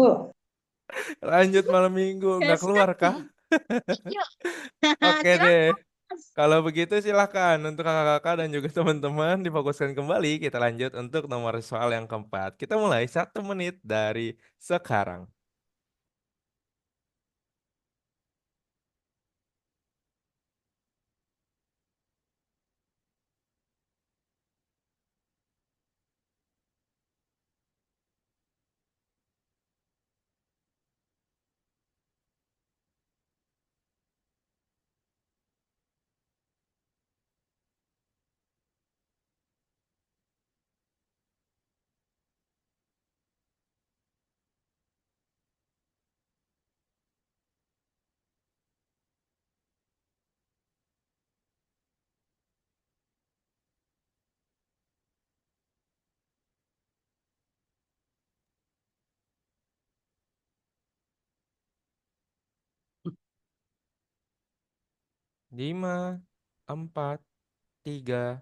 Lanjut malam minggu, nggak keluar kah? Yuk, Oke silakan, deh. Mas. Kalau begitu silahkan untuk kakak-kakak dan juga teman-teman difokuskan kembali. Kita lanjut untuk nomor soal yang keempat. Kita mulai 1 menit dari sekarang. 5, 4, 3,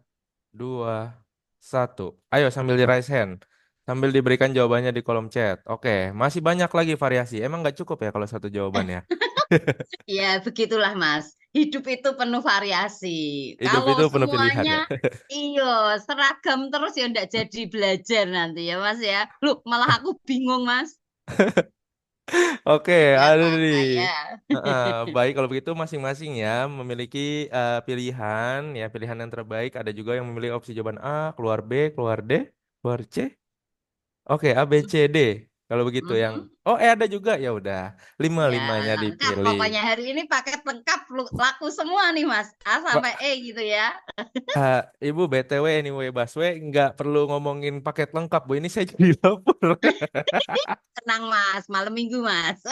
2, 1. Ayo sambil di raise hand. Sambil diberikan jawabannya di kolom chat. Oke, masih banyak lagi variasi. Emang nggak cukup ya kalau satu jawaban ya? Ya, begitulah, Mas. Hidup itu penuh variasi. Hidup Kalau itu penuh pilihan ya. semuanya seragam terus ya ndak jadi belajar nanti ya, Mas ya. Loh, malah aku bingung, Mas. Oke, Nggak ada apa-apa nih. ya. Baik, kalau begitu masing-masing ya memiliki pilihan ya pilihan yang terbaik. Ada juga yang memilih opsi jawaban A, keluar B, keluar D, keluar C. Oke, A, B, C, D. Kalau begitu yang Mhm. ada juga ya udah Ya, limanya lengkap. dipilih. Pokoknya hari ini paket lengkap laku semua nih, Mas. A sampai Pak, E gitu ya. Ibu BTW anyway Baswe nggak perlu ngomongin paket lengkap Bu. Ini saya jadi lapar. Tenang, Mas. Malam minggu, Mas.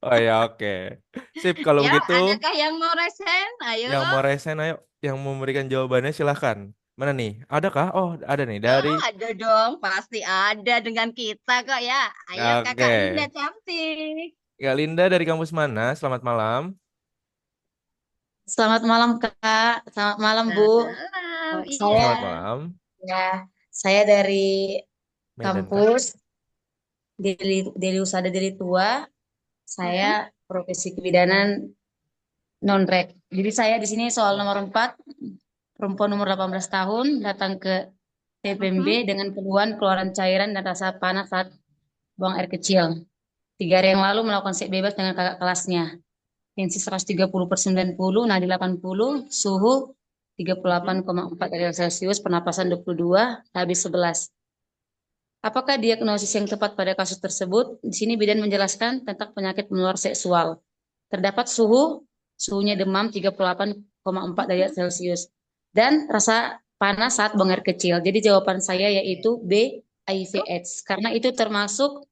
Oh ya oke. Sip kalau Ya, begitu. adakah yang mau resen? Ayo. Yang mau resen ayo, yang mau memberikan jawabannya silahkan. Mana nih? Adakah? Oh, ada nih dari. Oh, ada dong. Pasti ada dengan kita kok ya. Ayo, Oke. Kakak Linda cantik. Ya Linda dari kampus mana? Selamat malam. Selamat malam, Kak. Selamat malam, Bu. Salam. Iya. Saya Selamat malam. ya, saya dari Medan kah? kampus Deli Usada Deli Tua. Saya Mhm. profesi kebidanan non-rek. Jadi saya di sini soal nomor 4, perempuan umur 18 tahun datang ke TPMB Mhm. dengan keluhan keluaran cairan dan rasa panas saat buang air kecil. 3 hari yang lalu melakukan seks bebas dengan kakak kelasnya. Tensi 130/90, nadi 80, suhu 38,4 derajat Celcius, pernapasan 22, habis 11. Apakah diagnosis yang tepat pada kasus tersebut? Di sini bidan menjelaskan tentang penyakit menular seksual. Terdapat suhunya demam 38,4 derajat Celcius dan rasa panas saat buang air kecil. Jadi jawaban saya yaitu B, HIV/AIDS karena itu termasuk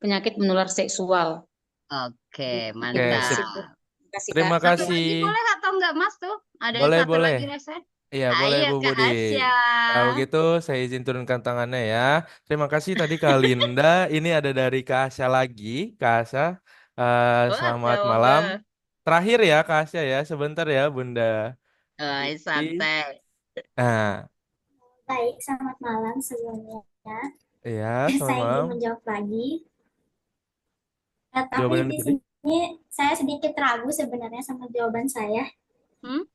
penyakit menular seksual. Oke, Oke, sip. mantap. Terima kasih, Kak. Terima Satu kasih. lagi boleh atau enggak, Mas tuh? Ada Boleh, satu boleh. lagi resen? Iya, boleh Ayo, Bu Kak Budi. Asya. Kalau begitu saya izin turunkan tangannya ya. Terima kasih tadi Kak Linda. Ini ada dari Kak Asya lagi. Kak Asya, selamat Waduh, malam. Terakhir ya Kak Asya ya, sebentar ya Bunda Vivi. santai. Nah, Baik, selamat malam sebelumnya. iya, selamat Saya malam. ingin menjawab lagi. Tapi Jawaban yang di dipilih. sini saya sedikit ragu sebenarnya sama jawaban saya. Hmm?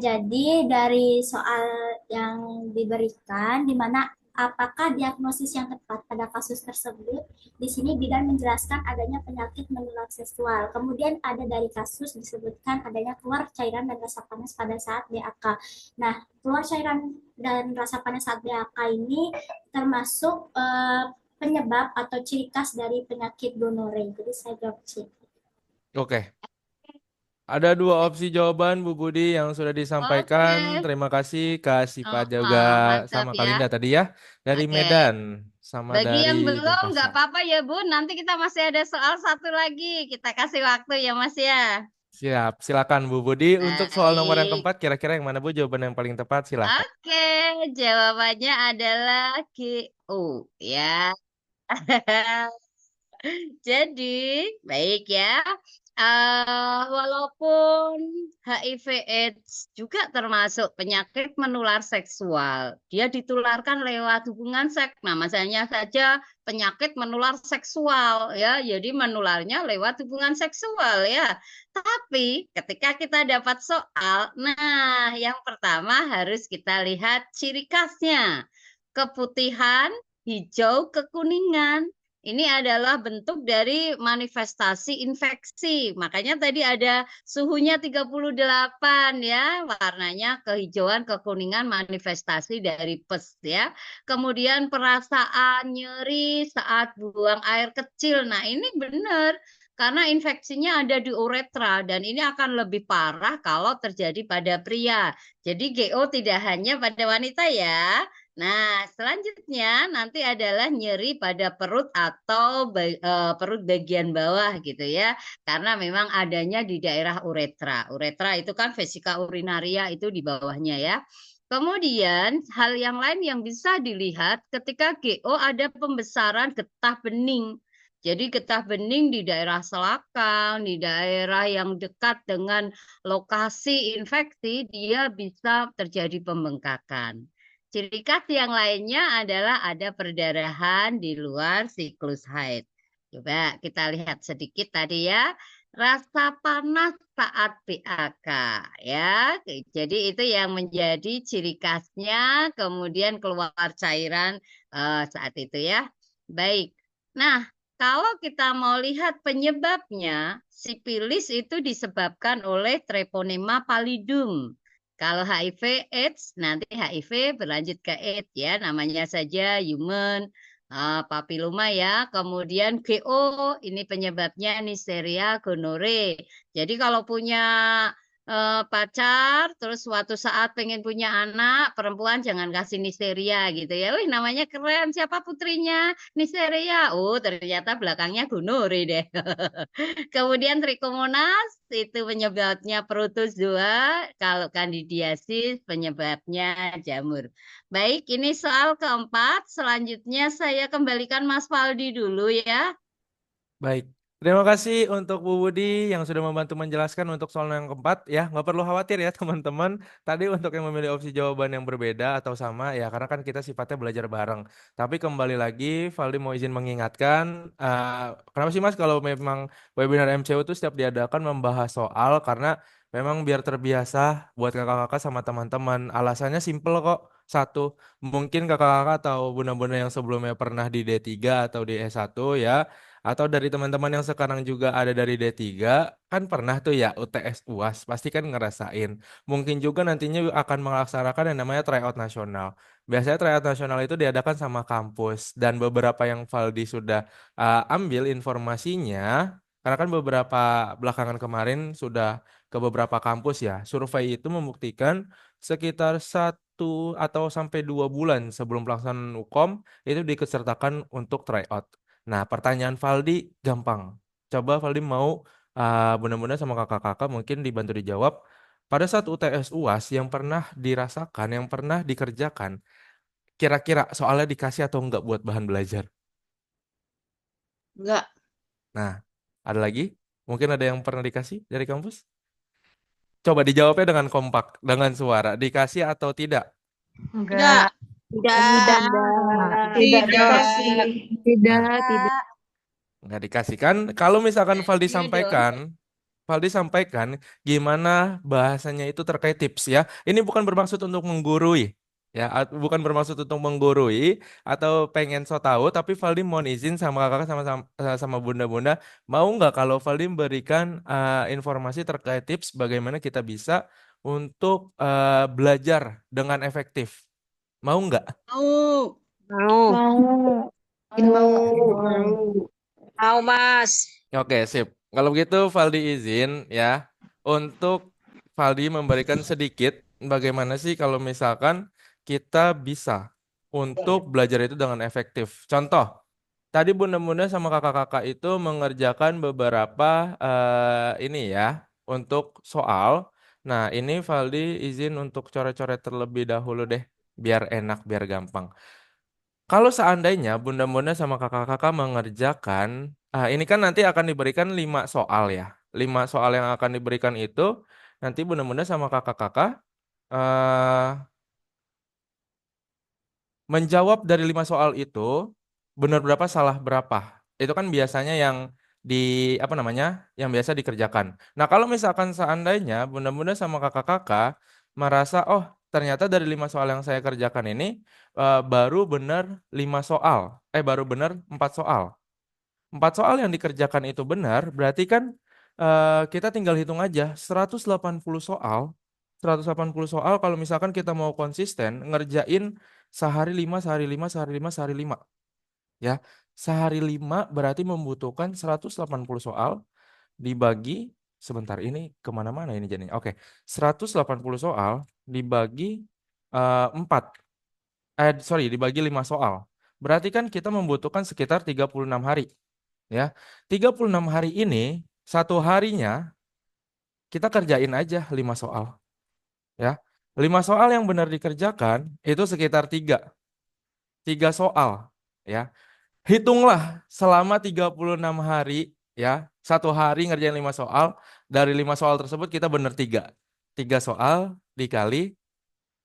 Jadi dari soal yang diberikan, di mana apakah diagnosis yang tepat pada kasus tersebut, di sini bidan menjelaskan adanya penyakit menular seksual. Kemudian ada dari kasus disebutkan adanya keluar cairan dan rasa panas pada saat BAK. Nah, keluar cairan dan rasa panas saat BAK ini termasuk penyebab atau ciri khas dari penyakit gonore. Jadi saya jawab C. Oke. Ada 2 opsi jawaban Bu Budi yang sudah disampaikan. Oke. Terima kasih Kak Sipa juga Mantap sama Kak ya. Linda tadi ya. Dari Oke. Medan sama Bagi dari yang belum, nggak Denpasar. apa-apa ya, Bu. Nanti kita masih ada soal satu lagi. Kita kasih waktu ya, Mas ya. Siap, silakan Bu Budi. Untuk soal nomor yang Baik. keempat, kira-kira yang mana Bu jawaban yang paling tepat? Silakan. Oke, jawabannya adalah GO ya. Jadi, baik ya. Walaupun HIV/AIDS juga termasuk penyakit menular seksual, dia ditularkan lewat hubungan seks. Nah, masalahnya saja penyakit menular seksual ya, jadi menularnya lewat hubungan seksual ya. Tapi ketika kita dapat soal, nah yang pertama harus kita lihat ciri khasnya. Keputihan, hijau, kekuningan. Ini adalah bentuk dari manifestasi infeksi. Makanya tadi ada suhunya 38 ya, warnanya kehijauan, kekuningan manifestasi dari pes ya. Kemudian perasaan nyeri saat buang air kecil. Nah, ini benar karena infeksinya ada di uretra dan ini akan lebih parah kalau terjadi pada pria. Jadi GO tidak hanya pada wanita ya. Nah, selanjutnya nanti adalah nyeri pada perut atau perut bagian bawah gitu ya. Karena memang adanya di daerah uretra. Uretra itu kan vesika urinaria itu di bawahnya ya. Kemudian hal yang lain yang bisa dilihat ketika GO ada pembesaran getah bening. Jadi getah bening di daerah selakang, di daerah yang dekat dengan lokasi infeksi, dia bisa terjadi pembengkakan. Ciri khas yang lainnya adalah ada perdarahan di luar siklus haid. Coba kita lihat sedikit tadi ya. Rasa panas saat PAK ya. Jadi itu yang menjadi ciri khasnya, kemudian keluar cairan saat itu ya. Baik. Nah, kalau kita mau lihat penyebabnya, sipilis itu disebabkan oleh Treponema pallidum. Kalau HIV AIDS, nanti HIV berlanjut ke AIDS ya, namanya saja human papilloma ya. Kemudian GO, ini penyebabnya Neisseria gonorrhoeae. Jadi kalau punya pacar, terus suatu saat pengen punya anak, perempuan jangan kasih Neisseria gitu ya. Wih, namanya keren, siapa putrinya? Neisseria. Oh, ternyata belakangnya gonorrhoeae deh. Kemudian Trichomonas itu penyebabnya protozoa, kalau kandidiasis penyebabnya jamur. Baik, ini soal keempat. Selanjutnya saya kembalikan Mas Faldi dulu ya. Baik, terima kasih untuk Bu Budi yang sudah membantu menjelaskan untuk soal yang keempat ya. Nggak perlu khawatir ya teman-teman. Tadi untuk yang memilih opsi jawaban yang berbeda atau sama ya, karena kan kita sifatnya belajar bareng. Tapi kembali lagi, Valdi mau izin mengingatkan, kenapa sih Mas kalau memang webinar MCU itu setiap diadakan membahas soal, karena memang biar terbiasa buat kakak-kakak sama teman-teman. Alasannya simple kok. Satu, mungkin kakak-kakak atau bunda-bunda yang sebelumnya pernah di D3 atau di S1 ya, atau dari teman-teman yang sekarang juga ada dari D3, kan pernah tuh ya UTS UAS, pasti kan ngerasain. Mungkin juga nantinya akan melaksanakan yang namanya tryout nasional. Biasanya tryout nasional itu diadakan sama kampus, dan beberapa yang Valdi sudah ambil informasinya, karena kan beberapa belakangan kemarin sudah ke beberapa kampus ya. Survei itu membuktikan sekitar 1 atau sampai 2 bulan sebelum pelaksanaan UKOM itu diikutsertakan untuk tryout. Nah, pertanyaan Valdi gampang. Coba Valdi mau benar-benar sama kakak-kakak mungkin dibantu dijawab. Pada saat UTS UAS yang pernah dirasakan, yang pernah dikerjakan, kira-kira soalnya dikasih atau enggak buat bahan belajar? Enggak. Nah, ada lagi? Mungkin ada yang pernah dikasih dari kampus? Coba dijawabnya dengan kompak, dengan suara. Dikasih atau tidak? Enggak. Tidak. Tidak dikasih. Tidak. Nggak dikasih kan? Kalau misalkan Valdi Iya dong. sampaikan gimana bahasanya itu terkait tips ya. Ini bukan bermaksud untuk menggurui ya, bukan bermaksud untuk menggurui atau pengen so tahu, tapi Valdi mohon izin sama kakak sama bunda-bunda, mau nggak kalau Valdi memberikan informasi terkait tips bagaimana kita bisa untuk belajar dengan efektif. Mau nggak? Mau. Mau. Mau, Mas. Oke, sip. Kalau begitu Valdi izin ya untuk Valdi memberikan sedikit bagaimana sih kalau misalkan kita bisa untuk belajar itu dengan efektif. Contoh, tadi bunda-bunda sama kakak-kakak itu mengerjakan beberapa ini ya, untuk soal. Nah, ini Valdi izin untuk coret-coret terlebih dahulu deh, biar enak, biar gampang. Kalau seandainya bunda-bunda sama kakak-kakak mengerjakan, ini kan nanti akan diberikan 5 soal ya. 5 soal yang akan diberikan itu, nanti bunda-bunda sama kakak-kakak eh, menjawab dari 5 soal itu, benar berapa, salah berapa. Itu kan biasanya yang apa namanya, yang biasa dikerjakan. Nah, kalau misalkan seandainya bunda-bunda sama kakak-kakak merasa, oh ternyata dari 5 soal yang saya kerjakan ini, baru benar 5 soal. Baru benar 4 soal. 4 soal yang dikerjakan itu benar, berarti kan kita tinggal hitung aja, 180 soal. 180 soal kalau misalkan kita mau konsisten ngerjain sehari 5, sehari 5, sehari 5, sehari 5. Ya, sehari 5 berarti membutuhkan 180 soal dibagi, sebentar ini kemana-mana ini jadinya. Oke, 180 soal dibagi 4. Dibagi 5 soal. Berarti kan kita membutuhkan sekitar 36 hari. Ya, 36 hari ini, satu harinya kita kerjain aja 5 soal. Ya, 5 soal yang benar dikerjakan itu sekitar 3 soal. Ya, hitunglah selama 36 hari, ya, satu hari ngerjain 5 soal. Dari 5 soal tersebut kita benar 3. 3 soal dikali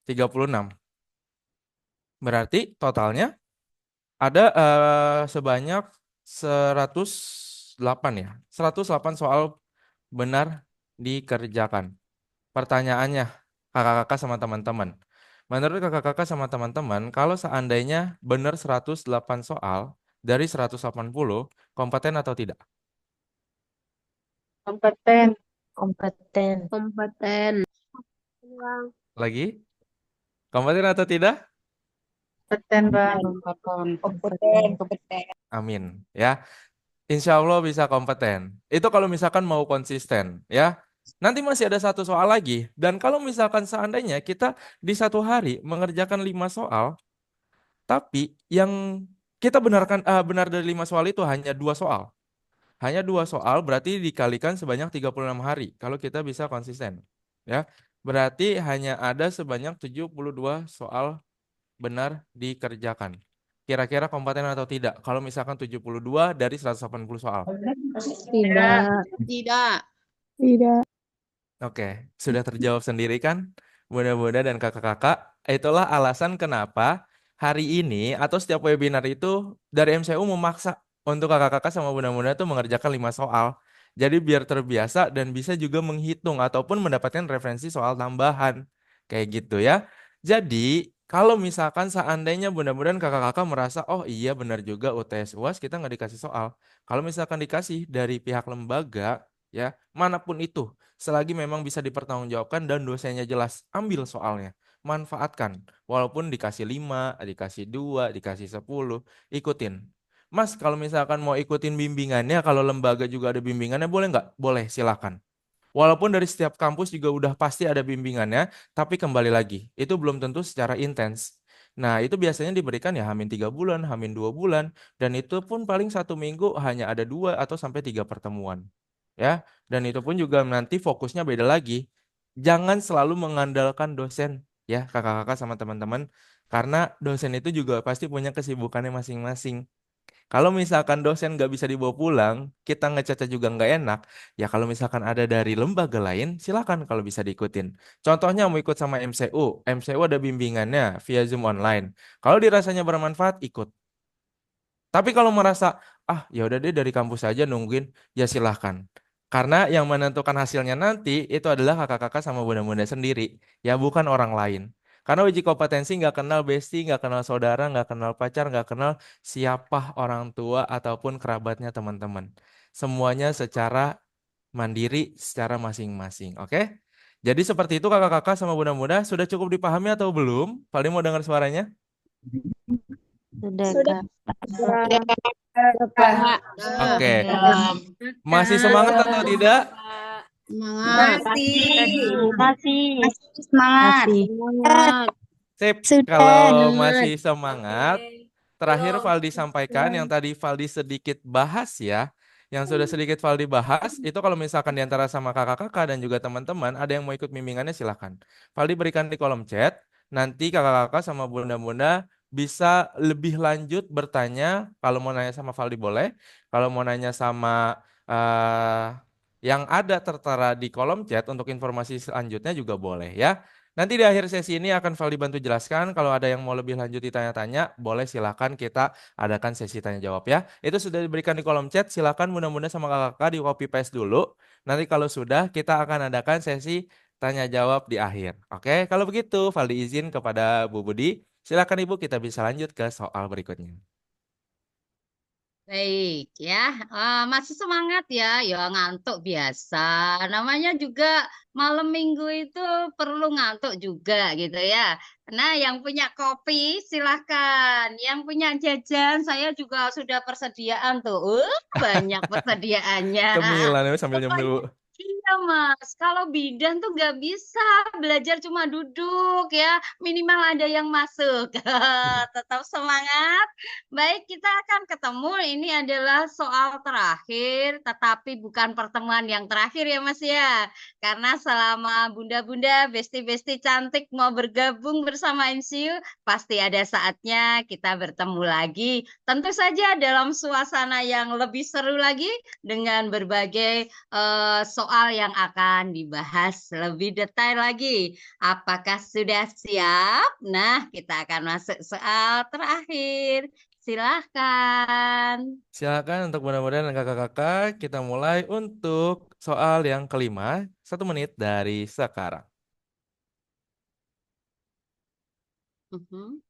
36. Berarti totalnya ada sebanyak 108 ya. 108 soal benar dikerjakan. Pertanyaannya, kakak-kakak sama teman-teman. Menurut kakak-kakak sama teman-teman, kalau seandainya benar 108 soal dari 180, kompeten atau tidak? Kompeten. Kompeten. Kompeten. Lagi? Kompeten atau tidak? Kompeten, Bang. Kompeten. Amin. Ya, insya Allah bisa kompeten. Itu kalau misalkan mau konsisten, ya. Nanti masih ada satu soal lagi. Dan kalau misalkan seandainya kita di satu hari mengerjakan 5 soal, tapi yang kita benar dari 5 soal itu hanya 2 soal. Hanya 2 soal berarti dikalikan sebanyak 36 hari. Kalau kita bisa konsisten. Ya, berarti hanya ada sebanyak 72 soal benar dikerjakan. Kira-kira kompeten atau tidak? Kalau misalkan 72 dari 180 soal. Tidak. Tidak. Tidak. Oke, sudah terjawab sendiri kan? Bunda-bunda dan kakak-kakak, itulah alasan kenapa hari ini atau setiap webinar itu dari MCU memaksa untuk kakak-kakak sama bunda-bunda itu mengerjakan 5 soal. Jadi biar terbiasa dan bisa juga menghitung ataupun mendapatkan referensi soal tambahan. Kayak gitu ya. Jadi, kalau misalkan seandainya bunda-bunda dan kakak-kakak merasa, oh iya benar juga UTS UAS kita nggak dikasih soal. Kalau misalkan dikasih dari pihak lembaga, ya manapun itu, selagi memang bisa dipertanggungjawabkan dan dosennya jelas, ambil soalnya, manfaatkan. Walaupun dikasih 5, dikasih 2, dikasih 10, ikutin. Mas, kalau misalkan mau ikutin bimbingannya, kalau lembaga juga ada bimbingannya, boleh nggak? Boleh, silakan. Walaupun dari setiap kampus juga udah pasti ada bimbingannya, tapi kembali lagi, itu belum tentu secara intens. Nah, itu biasanya diberikan ya Hamin 3 bulan, Hamin 2 bulan, dan itu pun paling 1 minggu hanya ada 2 atau sampai 3 pertemuan. Ya, dan itu pun juga nanti fokusnya beda lagi. Jangan selalu mengandalkan dosen, ya kakak-kakak sama teman-teman, karena dosen itu juga pasti punya kesibukannya masing-masing. Kalau misalkan dosen nggak bisa dibawa pulang, kita ngecaca juga nggak enak. Ya kalau misalkan ada dari lembaga lain, silakan kalau bisa diikutin. Contohnya mau ikut sama MCU, MCU ada bimbingannya via Zoom online. Kalau dirasanya bermanfaat, ikut. Tapi kalau merasa, ya udah deh dari kampus aja nungguin, ya silahkan. Karena yang menentukan hasilnya nanti itu adalah kakak-kakak sama bunda-bunda sendiri, ya bukan orang lain. Karena uji kompetensi nggak kenal bestie, nggak kenal saudara, nggak kenal pacar, nggak kenal siapa orang tua ataupun kerabatnya teman-teman. Semuanya secara mandiri, secara masing-masing. Oke? Jadi seperti itu kakak-kakak sama bunda-bunda, sudah cukup dipahami atau belum? Paling mau dengar suaranya? Sudah, Pak. Oke. Masih semangat atau tidak? Semangat. Masih. Semangat. Semangat. Sip, Sudah. kalau masih semangat, terakhir Valdi sampaikan yang tadi Valdi sedikit bahas ya, Yang sudah sedikit Valdi bahas, itu kalau misalkan di antara sama kakak-kakak dan juga teman-teman, ada yang mau ikut bimbingannya silahkan. Valdi berikan di kolom chat, nanti kakak-kakak sama bunda-bunda bisa lebih lanjut bertanya, kalau mau nanya sama Valdi boleh, kalau mau nanya sama yang ada tertera di kolom chat untuk informasi selanjutnya juga boleh ya. Nanti di akhir sesi ini akan Valdi bantu jelaskan. Kalau ada yang mau lebih lanjut ditanya-tanya, boleh silakan kita adakan sesi tanya jawab ya. Itu sudah diberikan di kolom chat. Silakan mudah-mudahan sama kakak-kakak di copy paste dulu. Nanti kalau sudah kita akan adakan sesi tanya jawab di akhir. Oke, kalau begitu Valdi izin kepada Bu Budi. Silakan Ibu kita bisa lanjut ke soal berikutnya. Baik ya, masih semangat ya, ya ngantuk biasa. Namanya juga malam minggu itu perlu ngantuk juga gitu ya. Nah, yang punya kopi silahkan. Yang punya jajan saya juga sudah persediaan tuh. Banyak persediaannya. Cemilan ya sambil nyemil. Pokoknya iya Mas, kalau bidan tuh nggak bisa belajar cuma duduk ya, minimal ada yang masuk. Tetap semangat. Baik, kita akan ketemu. Ini adalah soal terakhir, tetapi bukan pertemuan yang terakhir ya Mas ya. Karena selama bunda-bunda, besti-besti cantik mau bergabung bersama MCU, pasti ada saatnya kita bertemu lagi. Tentu saja dalam suasana yang lebih seru lagi dengan berbagai soal yang akan dibahas lebih detail lagi. Apakah sudah siap? Nah, kita akan masuk soal terakhir. Silahkan. Silakan untuk mudah-mudahan kakak-kakak kita mulai untuk soal yang kelima. 1 menit dari sekarang. Mhm.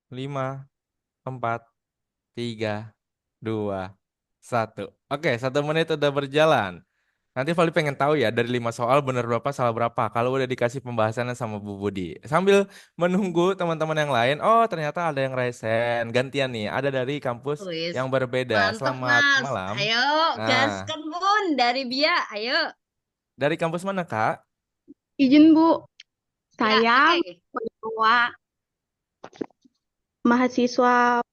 Lima, 4, 3, 2, 1. Oke, 1 menit udah berjalan. Nanti Vali pengen tahu ya dari 5 soal benar berapa salah berapa. Kalau udah dikasih pembahasannya sama Bu Budi. Sambil menunggu teman-teman yang lain. Oh ternyata ada yang resen. Gantian nih. Ada dari kampus Wis, yang berbeda. mantep Selamat Mas. malam. Ayo, Nah, gaskan Bun dari Bia. Ayo. dari kampus mana Kak? Izin Bu, Ya, saya oke. mahasiswa mahasiswa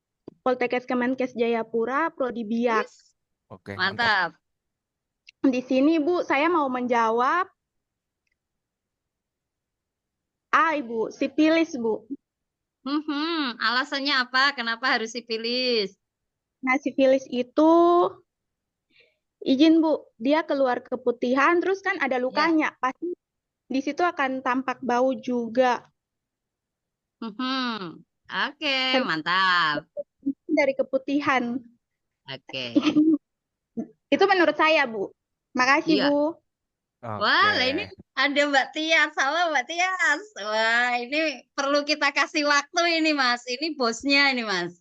Poltekkes Kemenkes Jayapura, Prodi Biak. Wis, Oke, mantap. Di sini Bu, saya mau menjawab A, Ibu, sipilis Bu. Alasannya apa? Kenapa harus sipilis? Nah, sipilis itu izin Bu, dia keluar keputihan, terus kan ada Ya. lukanya, pasti di situ akan tampak bau juga. Oke, Kan mantap. dari keputihan. Oke. Itu menurut saya Bu. Makasih Iya. Bu. Wah, lah ini Oke. ada Mbak Tias. Halo Mbak Tias. Wah, ini perlu kita kasih waktu ini Mas. Ini bosnya ini Mas.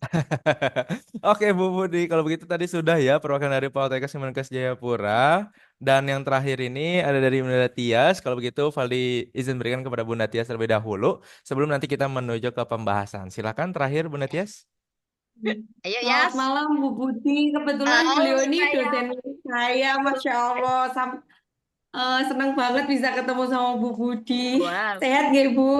Oke Bu Budi, kalau begitu tadi sudah ya perwakilan dari Poltekkes Kemenkes Jayapura. Dan yang terakhir ini ada dari Bunda Tias. Kalau begitu Valdi izin berikan kepada Bunda Tias terlebih dahulu. Sebelum nanti kita menuju ke pembahasan. Silakan terakhir Bunda Tias. Ayo Selamat Yas. malam Bu Budi. Kebetulan Halo beliau ini saya. dosen saya, Masya Allah. Senang banget bisa ketemu sama Bu Budi. Wow. Sehat nggak Bu?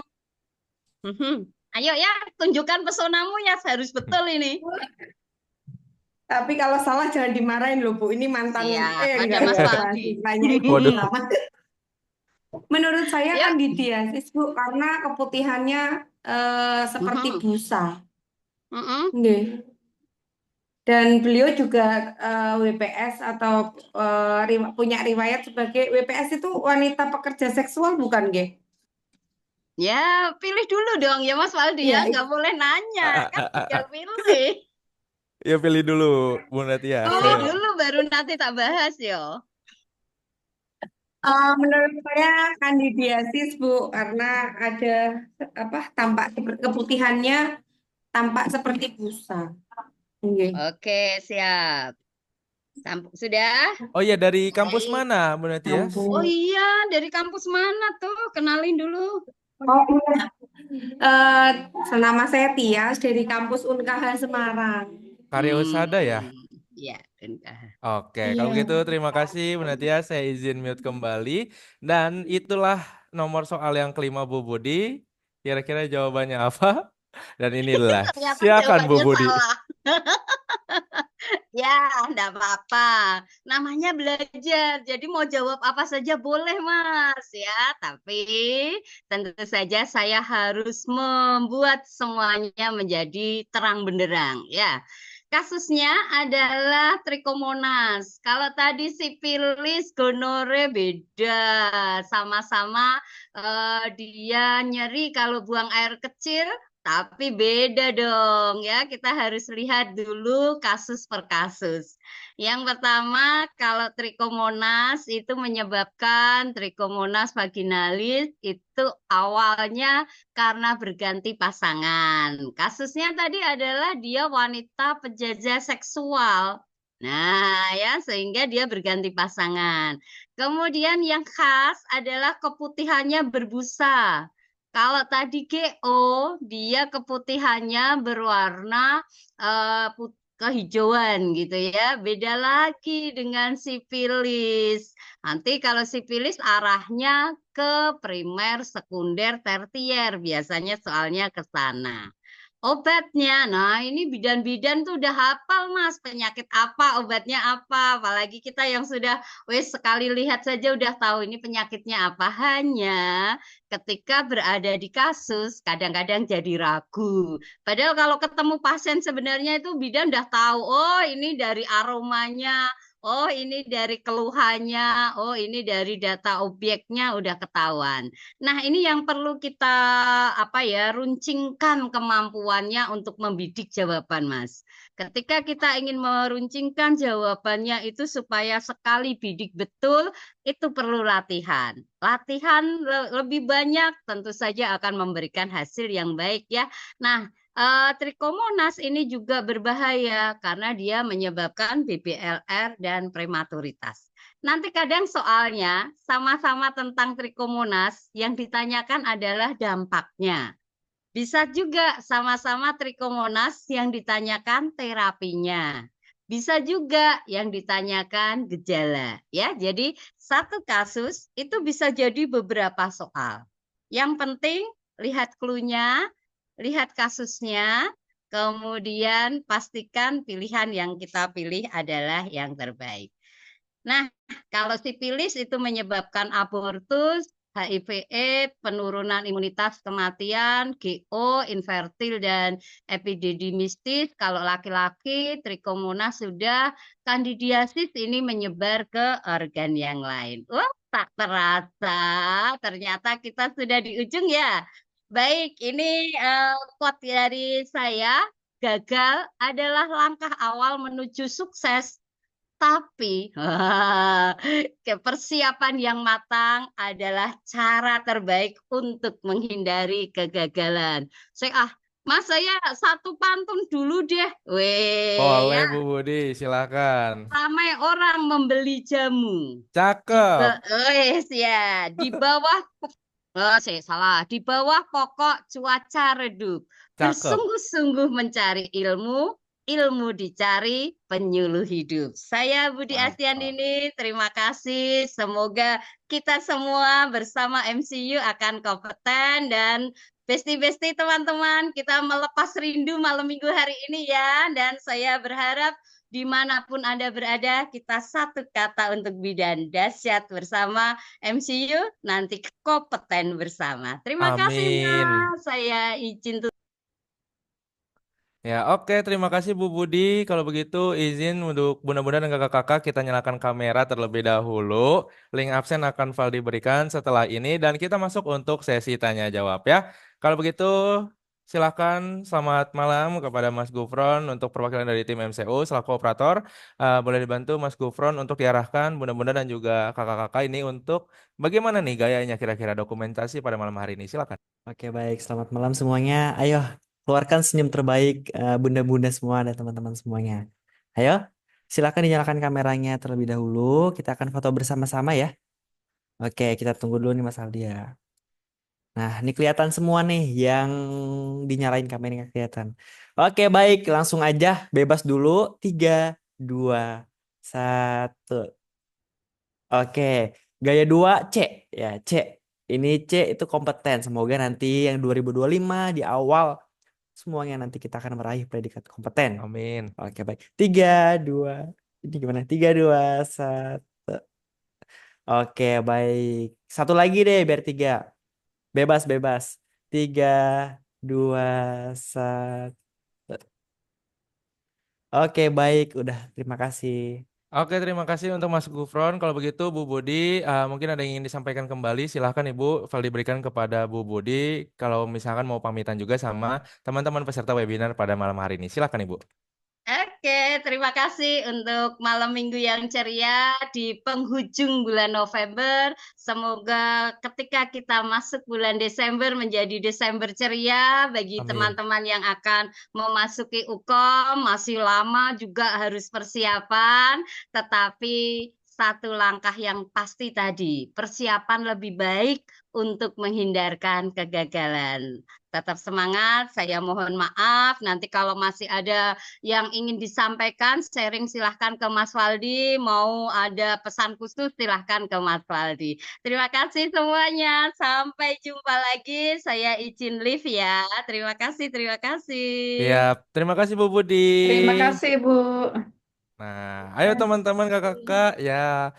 Ayo ya, tunjukkan pesonamu ya, harus betul ini. Tapi kalau salah jangan dimarahin loh Bu. Ini mantan, Siap, ada enggak Mas ya, Faldi. mahasiswanya ini Waduh. lama. Menurut saya Yuk. kan didiasis Bu, karena keputihannya seperti Mhm. busa. Mhm. Nggih. Dan beliau juga WPS atau punya riwayat sebagai WPS itu wanita pekerja seksual bukan, nggih? Ya, pilih dulu dong ya Mas Faldi ya, Iya, nggak boleh nanya, kan tinggal pilih. Ya pilih dulu, Bu Natia. Pilih Oh, dulu baru nanti tak bahas yo. menurut saya kandidiasis Bu, karena ada apa tampak seperti keputihannya tampak seperti busa. Oke. Oke, siap. Sudah? Oh iya, dari kampus Baik. mana, Bu Natia? Oh Kampus. iya, dari kampus mana tuh? Kenalin dulu. Oh iya. Nama saya Tias dari kampus UNKH Semarang. Karya Usada ya? Ya, enggak. Oke, kalau Iya. begitu terima kasih Bu Natia. Saya izin mute kembali. Dan itulah nomor soal yang kelima Bu Budi. Kira-kira jawabannya apa? Dan inilah. Ternyata Silakan Bu jawabannya Budi. salah. Ya, enggak apa-apa. Namanya belajar. Jadi mau jawab apa saja boleh, Mas, ya. Tapi tentu saja saya harus membuat semuanya menjadi terang benderang, ya. Kasusnya adalah trikomonas. Kalau tadi sifilis, gonore beda. Sama-sama dia nyeri kalau buang air kecil, tapi beda dong ya. Kita harus lihat dulu kasus per kasus. Yang pertama, kalau trikomonas itu menyebabkan trikomonas vaginalis itu awalnya karena berganti pasangan. Kasusnya tadi adalah dia wanita penjajah seksual. Nah, ya, sehingga dia berganti pasangan. Kemudian yang khas adalah keputihannya berbusa. Kalau tadi GO, dia keputihannya berwarna kehijauan gitu ya. Beda lagi dengan sifilis. Nanti kalau sifilis arahnya ke primer, sekunder, tersier. Biasanya soalnya ke sana. Obatnya, nah ini bidan-bidan tuh udah hafal Mas, penyakit apa, obatnya apa. Apalagi kita yang sudah, wes sekali lihat saja udah tahu ini penyakitnya apa. Hanya ketika berada di kasus, kadang-kadang jadi ragu. Padahal kalau ketemu pasien sebenarnya itu bidan udah tahu, oh ini dari aromanya, oh ini dari keluhannya, oh ini dari data objeknya udah ketahuan. Nah, ini yang perlu kita runcingkan kemampuannya untuk membidik jawaban, Mas. Ketika kita ingin meruncingkan jawabannya itu supaya sekali bidik betul, itu perlu latihan. Latihan lebih banyak tentu saja akan memberikan hasil yang baik ya. Nah, trikomonas ini juga berbahaya karena dia menyebabkan BBLR dan prematuritas. Nanti kadang soalnya sama-sama tentang trikomonas, yang ditanyakan adalah dampaknya. Bisa juga sama-sama trikomonas yang ditanyakan terapinya. Bisa juga yang ditanyakan gejala. Ya, jadi satu kasus itu bisa jadi beberapa soal. Yang penting lihat clue-nya, lihat kasusnya, kemudian pastikan pilihan yang kita pilih adalah yang terbaik. Nah, kalau sifilis itu menyebabkan abortus, HIV/AIDS, penurunan imunitas kematian, GO, infertil dan epididymistis. Kalau laki-laki, trikomonas sudah, kandidiasis ini menyebar ke organ yang lain. Wah, tak terasa, ternyata kita sudah di ujung ya. Baik, ini quote dari saya, gagal adalah langkah awal menuju sukses. Tapi persiapan yang matang adalah cara terbaik untuk menghindari kegagalan. Mas, saya satu pantun dulu deh. Weh, Boleh ya. Bu Budi, silakan. Ramai orang membeli jamu. Cakep. Di bawah saya salah. Di bawah pokok cuaca redup. Cakep. Bersungguh-sungguh mencari ilmu, ilmu dicari, penyuluh hidup. Saya Budi Astiandini, terima kasih. Semoga kita semua bersama MCU akan kompeten dan besti-besti teman-teman, kita melepas rindu malam minggu hari ini ya. Dan saya berharap dimanapun Anda berada, kita satu kata untuk bidan dahsyat bersama MCU, nanti kompeten bersama. Terima kasih Amin. Mas, saya izin tutup. Ya, oke. Terima kasih Bu Budi. Kalau begitu, izin untuk bunda-bunda dan kakak-kakak kita nyalakan kamera terlebih dahulu. Link absen akan file diberikan setelah ini dan kita masuk untuk sesi tanya jawab ya. Kalau begitu, silakan selamat malam kepada Mas Gufron untuk perwakilan dari tim MCU selaku operator. Boleh dibantu Mas Gufron untuk diarahkan Bunda-Bunda dan juga kakak-kakak ini untuk bagaimana nih gayanya kira-kira dokumentasi pada malam hari ini. Silakan. Oke, baik. Selamat malam semuanya. Ayo, keluarkan senyum terbaik bunda-bunda semua dan teman-teman semuanya. Ayo, silakan dinyalakan kameranya terlebih dahulu. Kita akan foto bersama-sama ya. Oke, kita tunggu dulu nih Mas Aldia. Nah, ini kelihatan semua nih yang dinyalain kameranya kelihatan. Oke, baik. Langsung aja, bebas dulu. 3, 2, 1. Oke, gaya 2 C. Ya, C. Ini C itu kompeten. Semoga nanti yang 2025 di awal semuanya nanti kita akan meraih predikat kompeten. Amin. Oke, baik. 3, 2. Ini gimana? 3, 2, 1. Oke, baik. Satu lagi deh biar 3. Bebas, bebas. 3, 2, 1. Oke, baik. Udah, terima kasih. Oke, terima kasih untuk Mas Gufron. Kalau begitu, Bu Budi, mungkin ada yang ingin disampaikan kembali. Silahkan Ibu, file diberikan kepada Bu Budi. Kalau misalkan mau pamitan juga sama teman-teman peserta webinar pada malam hari ini. Silahkan Ibu. Oke, terima kasih untuk malam minggu yang ceria di penghujung bulan November. Semoga ketika kita masuk bulan Desember menjadi Desember ceria bagi Amin. teman-teman yang akan memasuki UKOM. Masih lama juga harus persiapan, tetapi satu langkah yang pasti tadi, persiapan lebih baik untuk menghindarkan kegagalan. Tetap semangat, saya mohon maaf. Nanti kalau masih ada yang ingin disampaikan, sharing silahkan ke Mas Waldi. Mau ada pesan khusus silahkan ke Mas Waldi. Terima kasih semuanya. Sampai jumpa lagi. Saya izin live ya. Terima kasih, terima kasih. Siap. Terima kasih Bu Budi. Terima kasih, Bu. Nah, ayo teman-teman kakak-kakak ya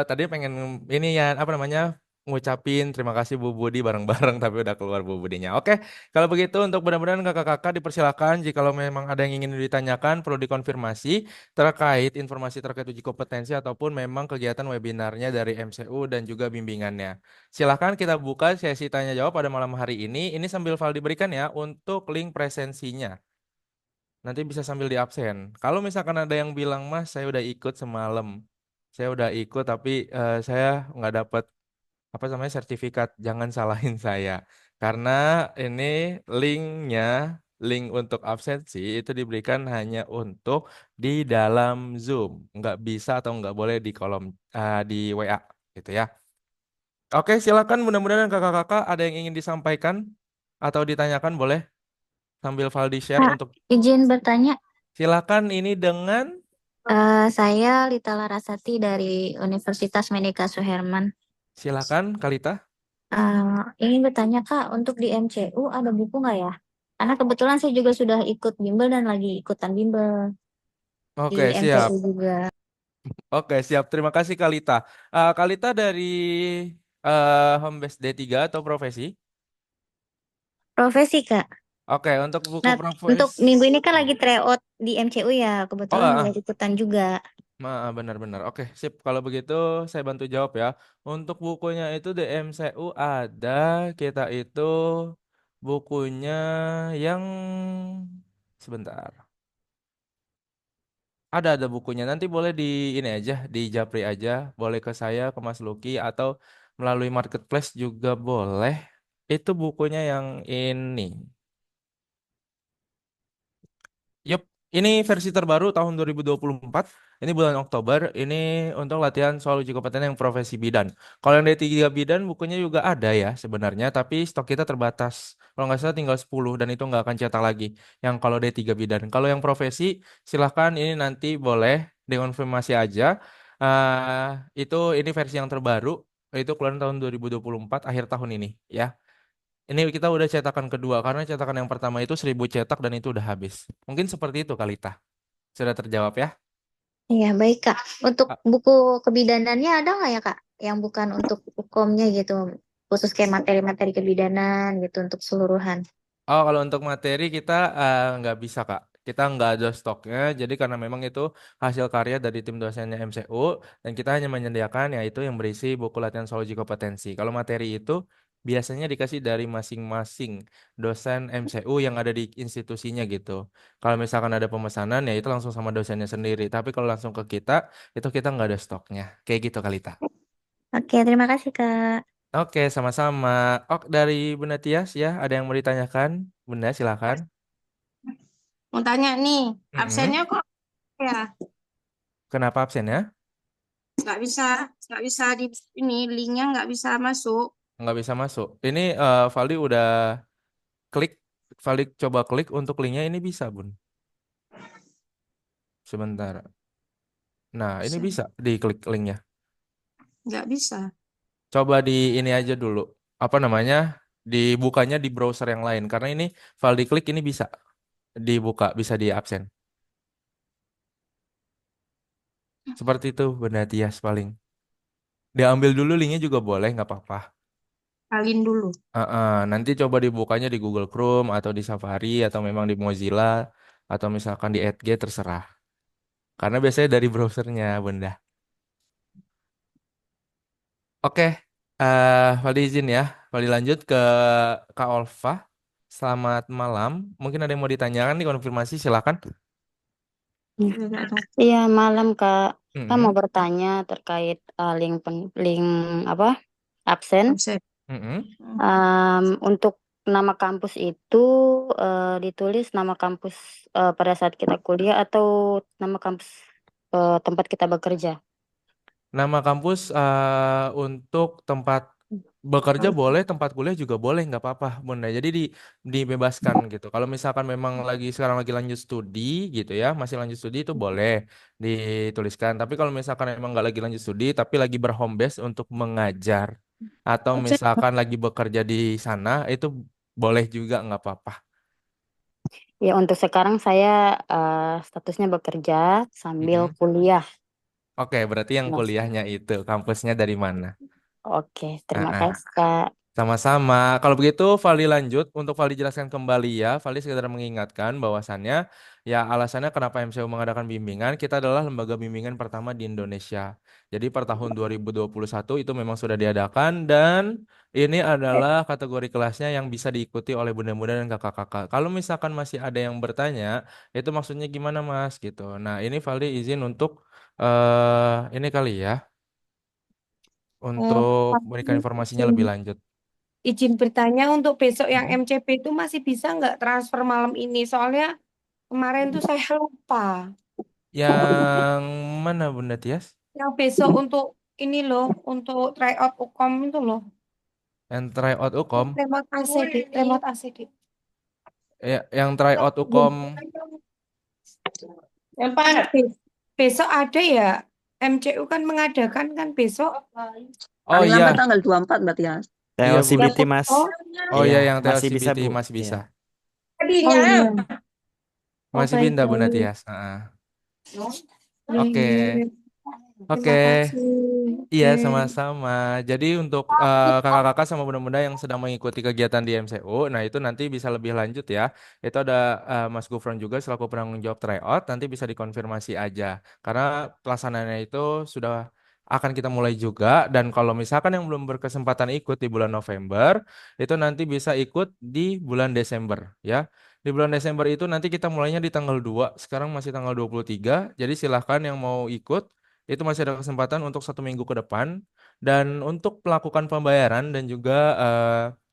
tadi pengen ini ya apa namanya ngucapin terima kasih Bu Budi bareng-bareng tapi udah keluar Bu Budinya. Oke, kalau begitu untuk benar-benar kakak-kakak dipersilakan jika memang ada yang ingin ditanyakan perlu dikonfirmasi terkait informasi terkait uji kompetensi ataupun memang kegiatan webinarnya dari MCU dan juga bimbingannya. Silakan kita buka sesi tanya jawab pada malam hari ini. Ini sambil file diberikan ya untuk link presensinya. Nanti bisa sambil di absen. Kalau misalkan ada yang bilang, Mas, saya udah ikut semalam. Saya udah ikut tapi saya nggak dapat apa namanya sertifikat. Jangan salahin saya. Karena ini linknya, link untuk absensi itu diberikan hanya untuk di dalam Zoom. Nggak bisa atau nggak boleh di kolom di WA gitu ya. Oke, silakan mudah-mudahan kakak-kakak ada yang ingin disampaikan atau ditanyakan boleh sambil file di share Kak, untuk izin bertanya. silakan ini dengan Saya Lita Larasati dari Universitas Medika Suherman. silakan Kalita. Ingin bertanya Kak, untuk di MCU ada buku nggak ya? Karena kebetulan saya juga sudah ikut bimbel dan lagi ikutan bimbel di Oke, siap. MCU juga. Oke, siap. Terima kasih Kalita. Kalita dari home base D3 atau profesi? Profesi Kak. Oke, untuk buku Nah, profesi. untuk minggu ini kan lagi tryout di MCU ya, kebetulan boleh ikutan juga. Benar-benar. Oke, sip. Kalau begitu saya bantu jawab ya. Untuk bukunya itu di MCU ada kita itu bukunya yang sebentar. Ada bukunya. Nanti boleh di ini aja, di Japri aja, boleh ke saya, ke Mas Luki atau melalui marketplace juga boleh. Itu bukunya yang ini. Yup, ini versi terbaru tahun 2024. Ini bulan Oktober. Ini untuk latihan soal uji kompetensi yang profesi bidan. Kalau yang D3 bidan bukunya juga ada ya sebenarnya, tapi stok kita terbatas. Kalau nggak salah tinggal 10 dan itu nggak akan cetak lagi. Yang kalau D3 bidan. Kalau yang profesi silahkan ini nanti boleh dikonfirmasi aja. Ini versi yang terbaru. Itu keluar tahun 2024 akhir tahun ini ya. Ini kita udah cetakan kedua karena cetakan yang pertama itu 1000 cetak dan itu udah habis. Mungkin seperti itu Kalita. Sudah terjawab ya? Iya, baik Kak. Untuk Ah, buku kebidanannya ada nggak ya Kak? Yang bukan untuk hukumnya gitu, khusus kayak materi-materi kebidanan gitu untuk keseluruhan. Oh, kalau untuk materi kita nggak bisa Kak. Kita nggak ada stoknya. Jadi karena memang itu hasil karya dari tim dosennya MCU dan kita hanya menyediakan yaitu yang berisi buku latihan soal uji kompetensi. Kalau materi itu biasanya dikasih dari masing-masing dosen MCU yang ada di institusinya gitu. Kalau misalkan ada pemesanan ya itu langsung sama dosennya sendiri. Tapi kalau langsung ke kita, itu kita nggak ada stoknya. Kayak gitu Kalita. Oke, terima kasih, Kak. Oke, sama-sama. Oh, dari Bunda Tias ya, ada yang mau ditanyakan? Bunda, silakan. Mau tanya nih, Mm-mm. absennya kok ya Kenapa absen ya? nggak bisa nggak bisa di ini linknya nggak bisa masuk. Nggak bisa masuk. Ini Valdi udah klik, Valdi coba klik untuk linknya ini bisa, Bun. Sebentar. Nah, ini Bisa. bisa diklik linknya. Nggak bisa. Coba di ini aja dulu. Apa namanya? Dibukanya di browser yang lain. Karena ini Valdi klik ini bisa dibuka, bisa di absen. Seperti itu, Bunda Tias paling. Diambil dulu linknya juga boleh, nggak apa-apa. Salin dulu. Nanti coba dibukanya di Google Chrome atau di Safari atau memang di Mozilla atau misalkan di Edge terserah. Karena biasanya dari browsernya, Bunda. Oke, Valdi izin ya. Valdi lanjut ke Kak Olfa. Selamat malam. Mungkin ada yang mau ditanyakan nih konfirmasi, silakan. Iya, malam Kak. Kita mau Mm-mm. bertanya terkait link apa absen. Absen. Mm-mm. Untuk nama kampus itu ditulis nama kampus pada saat kita kuliah atau nama kampus tempat kita bekerja. Nama kampus untuk tempat bekerja boleh, tempat kuliah juga boleh, nggak apa-apa, Bunda. Jadi dibebaskan gitu. Kalau misalkan memang sekarang lagi lanjut studi gitu ya, masih lanjut studi itu boleh dituliskan. Tapi kalau misalkan memang nggak lagi lanjut studi, tapi lagi berhome base untuk mengajar atau misalkan lagi bekerja di sana, itu boleh juga nggak apa-apa. Ya, untuk sekarang saya statusnya bekerja sambil Mm-mm. kuliah. Oke, berarti yang Mas. kuliahnya itu kampusnya dari mana? Oke, terima Ah, kasih Kak. Sama-sama. Kalau begitu, Valdi lanjut. Untuk Valdi jelaskan kembali ya. Valdi sekedar mengingatkan bahwasannya, ya alasannya kenapa MCU mengadakan bimbingan, kita adalah lembaga bimbingan pertama di Indonesia. Jadi per tahun 2021 itu memang sudah diadakan dan ini adalah kategori kelasnya yang bisa diikuti oleh bunda-bunda dan kakak-kakak. Kalau misalkan masih ada yang bertanya, itu maksudnya gimana Mas gitu. Nah, ini Valdi izin untuk ini kali ya, untuk memberikan informasinya izin lebih lanjut. izin bertanya untuk besok yang Mm-mm. MCP itu masih bisa nggak transfer malam ini? Soalnya kemarin tuh saya lupa. Yang mana Bunda Tias? Yang besok untuk ini loh, untuk tryout UKOM itu loh. Yang tryout Ukom? Remote ACD, remote ACD. Ya, yang tryout Ukom. Yang besok ada ya, MCU kan mengadakan kan besok. Oh Paling iya, lambat tanggal 24 berarti ya. iya Bu. TLCBT Mas. Oh Iya, iya, yang masih bisa TLCBT Bu. masih bisa. Iya. Oh iya. Oh Masih pindah Bunda baik-baik. Tias. Oke. Oke. Terima kasih. Iya, Oke. sama-sama. Jadi untuk kakak-kakak sama bunda-bunda yang sedang mengikuti kegiatan di MCU, nah itu nanti bisa lebih lanjut ya. Itu ada Mas Gufron juga selaku penanggung jawab tryout, nanti bisa dikonfirmasi aja. Karena pelaksanaannya itu sudah akan kita mulai juga. Dan kalau misalkan yang belum berkesempatan ikut di bulan November, itu nanti bisa ikut di bulan Desember ya. Di bulan Desember itu nanti kita mulainya di tanggal 2, sekarang masih tanggal 23. Jadi silahkan yang mau ikut itu masih ada kesempatan untuk 1 minggu ke depan. Dan untuk melakukan pembayaran dan juga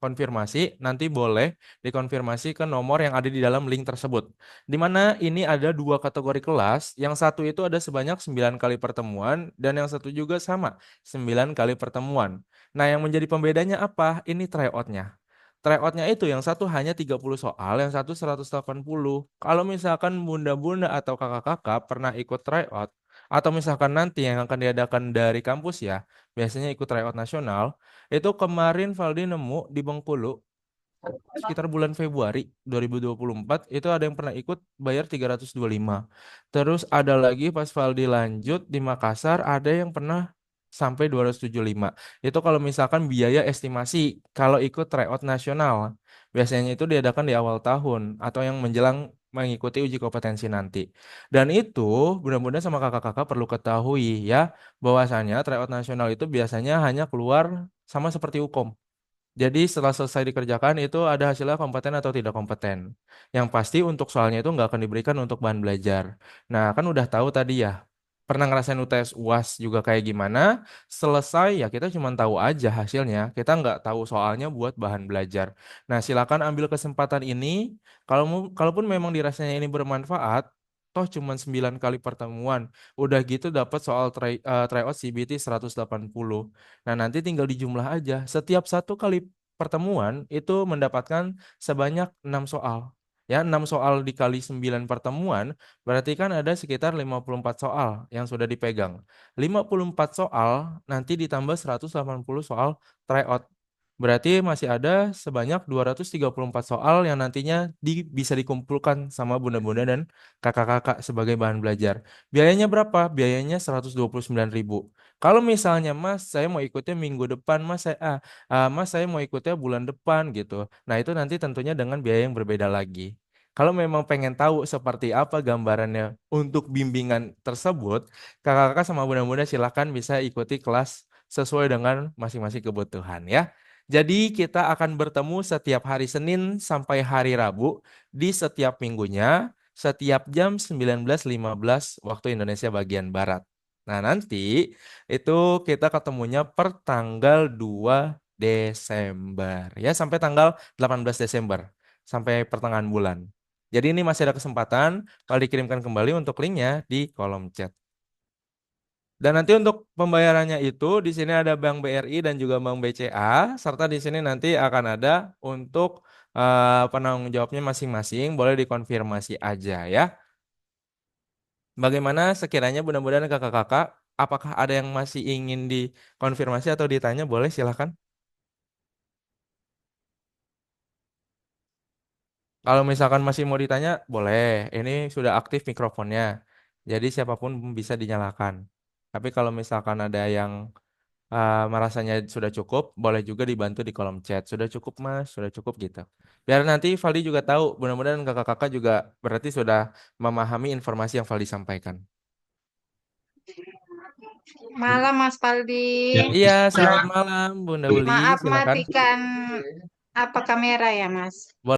konfirmasi, nanti boleh dikonfirmasi ke nomor yang ada di dalam link tersebut. Di mana ini ada 2 kategori kelas, yang satu itu ada sebanyak 9 kali pertemuan, dan yang satu juga sama, 9 kali pertemuan. Nah, yang menjadi pembedanya apa? Ini tryoutnya. Tryoutnya itu yang satu hanya 30 soal, yang satu 180. Kalau misalkan bunda-bunda atau kakak-kakak pernah ikut tryout, atau misalkan nanti yang akan diadakan dari kampus ya, biasanya ikut tryout nasional, itu kemarin Valdi nemu di Bengkulu, sekitar bulan Februari 2024, itu ada yang pernah ikut bayar 325. Terus ada lagi pas Valdi lanjut di Makassar, ada yang pernah sampai 275. Itu kalau misalkan biaya estimasi kalau ikut tryout nasional. Biasanya itu diadakan di awal tahun atau yang menjelang mengikuti uji kompetensi nanti. Dan itu benar-benar sama kakak-kakak perlu ketahui ya, bahwasannya tryout nasional itu biasanya hanya keluar sama seperti UKOM. Jadi setelah selesai dikerjakan itu ada hasilnya kompeten atau tidak kompeten. Yang pasti untuk soalnya itu nggak akan diberikan untuk bahan belajar. Nah kan udah tahu tadi ya. Pernah ngerasain UTS UAS juga kayak gimana? Selesai ya kita cuma tahu aja hasilnya. Kita nggak tahu soalnya buat bahan belajar. Nah silakan ambil kesempatan ini. Kalaupun memang dirasanya ini bermanfaat, toh cuma 9 kali pertemuan. Udah gitu dapat soal tryout CBT 180. Nah, nanti tinggal dijumlah aja. Setiap satu kali pertemuan itu mendapatkan sebanyak 6 soal. Ya, 6 soal dikali 9 pertemuan, berarti kan ada sekitar 54 soal yang sudah dipegang. 54 soal nanti ditambah 180 soal tryout. Berarti masih ada sebanyak 234 soal yang nantinya bisa dikumpulkan sama bunda-bunda dan kakak-kakak sebagai bahan belajar. Biayanya berapa? Biayanya 129.000. Kalau misalnya Mas, saya mau ikutnya minggu depan, Mas saya mau ikutnya bulan depan gitu. Nah itu nanti tentunya dengan biaya yang berbeda lagi. Kalau memang pengen tahu seperti apa gambarannya untuk bimbingan tersebut, kakak-kakak sama bunda-bunda silahkan bisa ikuti kelas sesuai dengan masing-masing kebutuhan ya. Jadi kita akan bertemu setiap hari Senin sampai hari Rabu di setiap minggunya, setiap jam 19.15 waktu Indonesia bagian Barat. Nah, nanti itu kita ketemunya per tanggal 2 Desember. Ya, sampai tanggal 18 Desember. Sampai pertengahan bulan. Jadi ini masih ada kesempatan. Kalau dikirimkan kembali untuk linknya di kolom chat. Dan nanti untuk pembayarannya itu di sini ada Bank BRI dan juga Bank BCA, serta di sini nanti akan ada untuk penanggung jawabnya masing-masing, boleh dikonfirmasi aja ya. Bagaimana sekiranya mudah-mudahan kakak-kakak, apakah ada yang masih ingin dikonfirmasi atau ditanya? Boleh silahkan. Kalau misalkan masih mau ditanya, boleh. Ini sudah aktif mikrofonnya. Jadi siapapun bisa dinyalakan. Tapi kalau misalkan ada yang merasanya sudah cukup, boleh juga dibantu di kolom chat. Sudah cukup Mas, sudah cukup gitu. Biar nanti Valdi juga tahu, mudah-mudahan kakak-kakak juga berarti sudah memahami informasi yang Valdi sampaikan. Malam Mas Paldi. Iya, selamat malam Bunda Uli, Maaf silakan. matikan apa kamera ya Mas.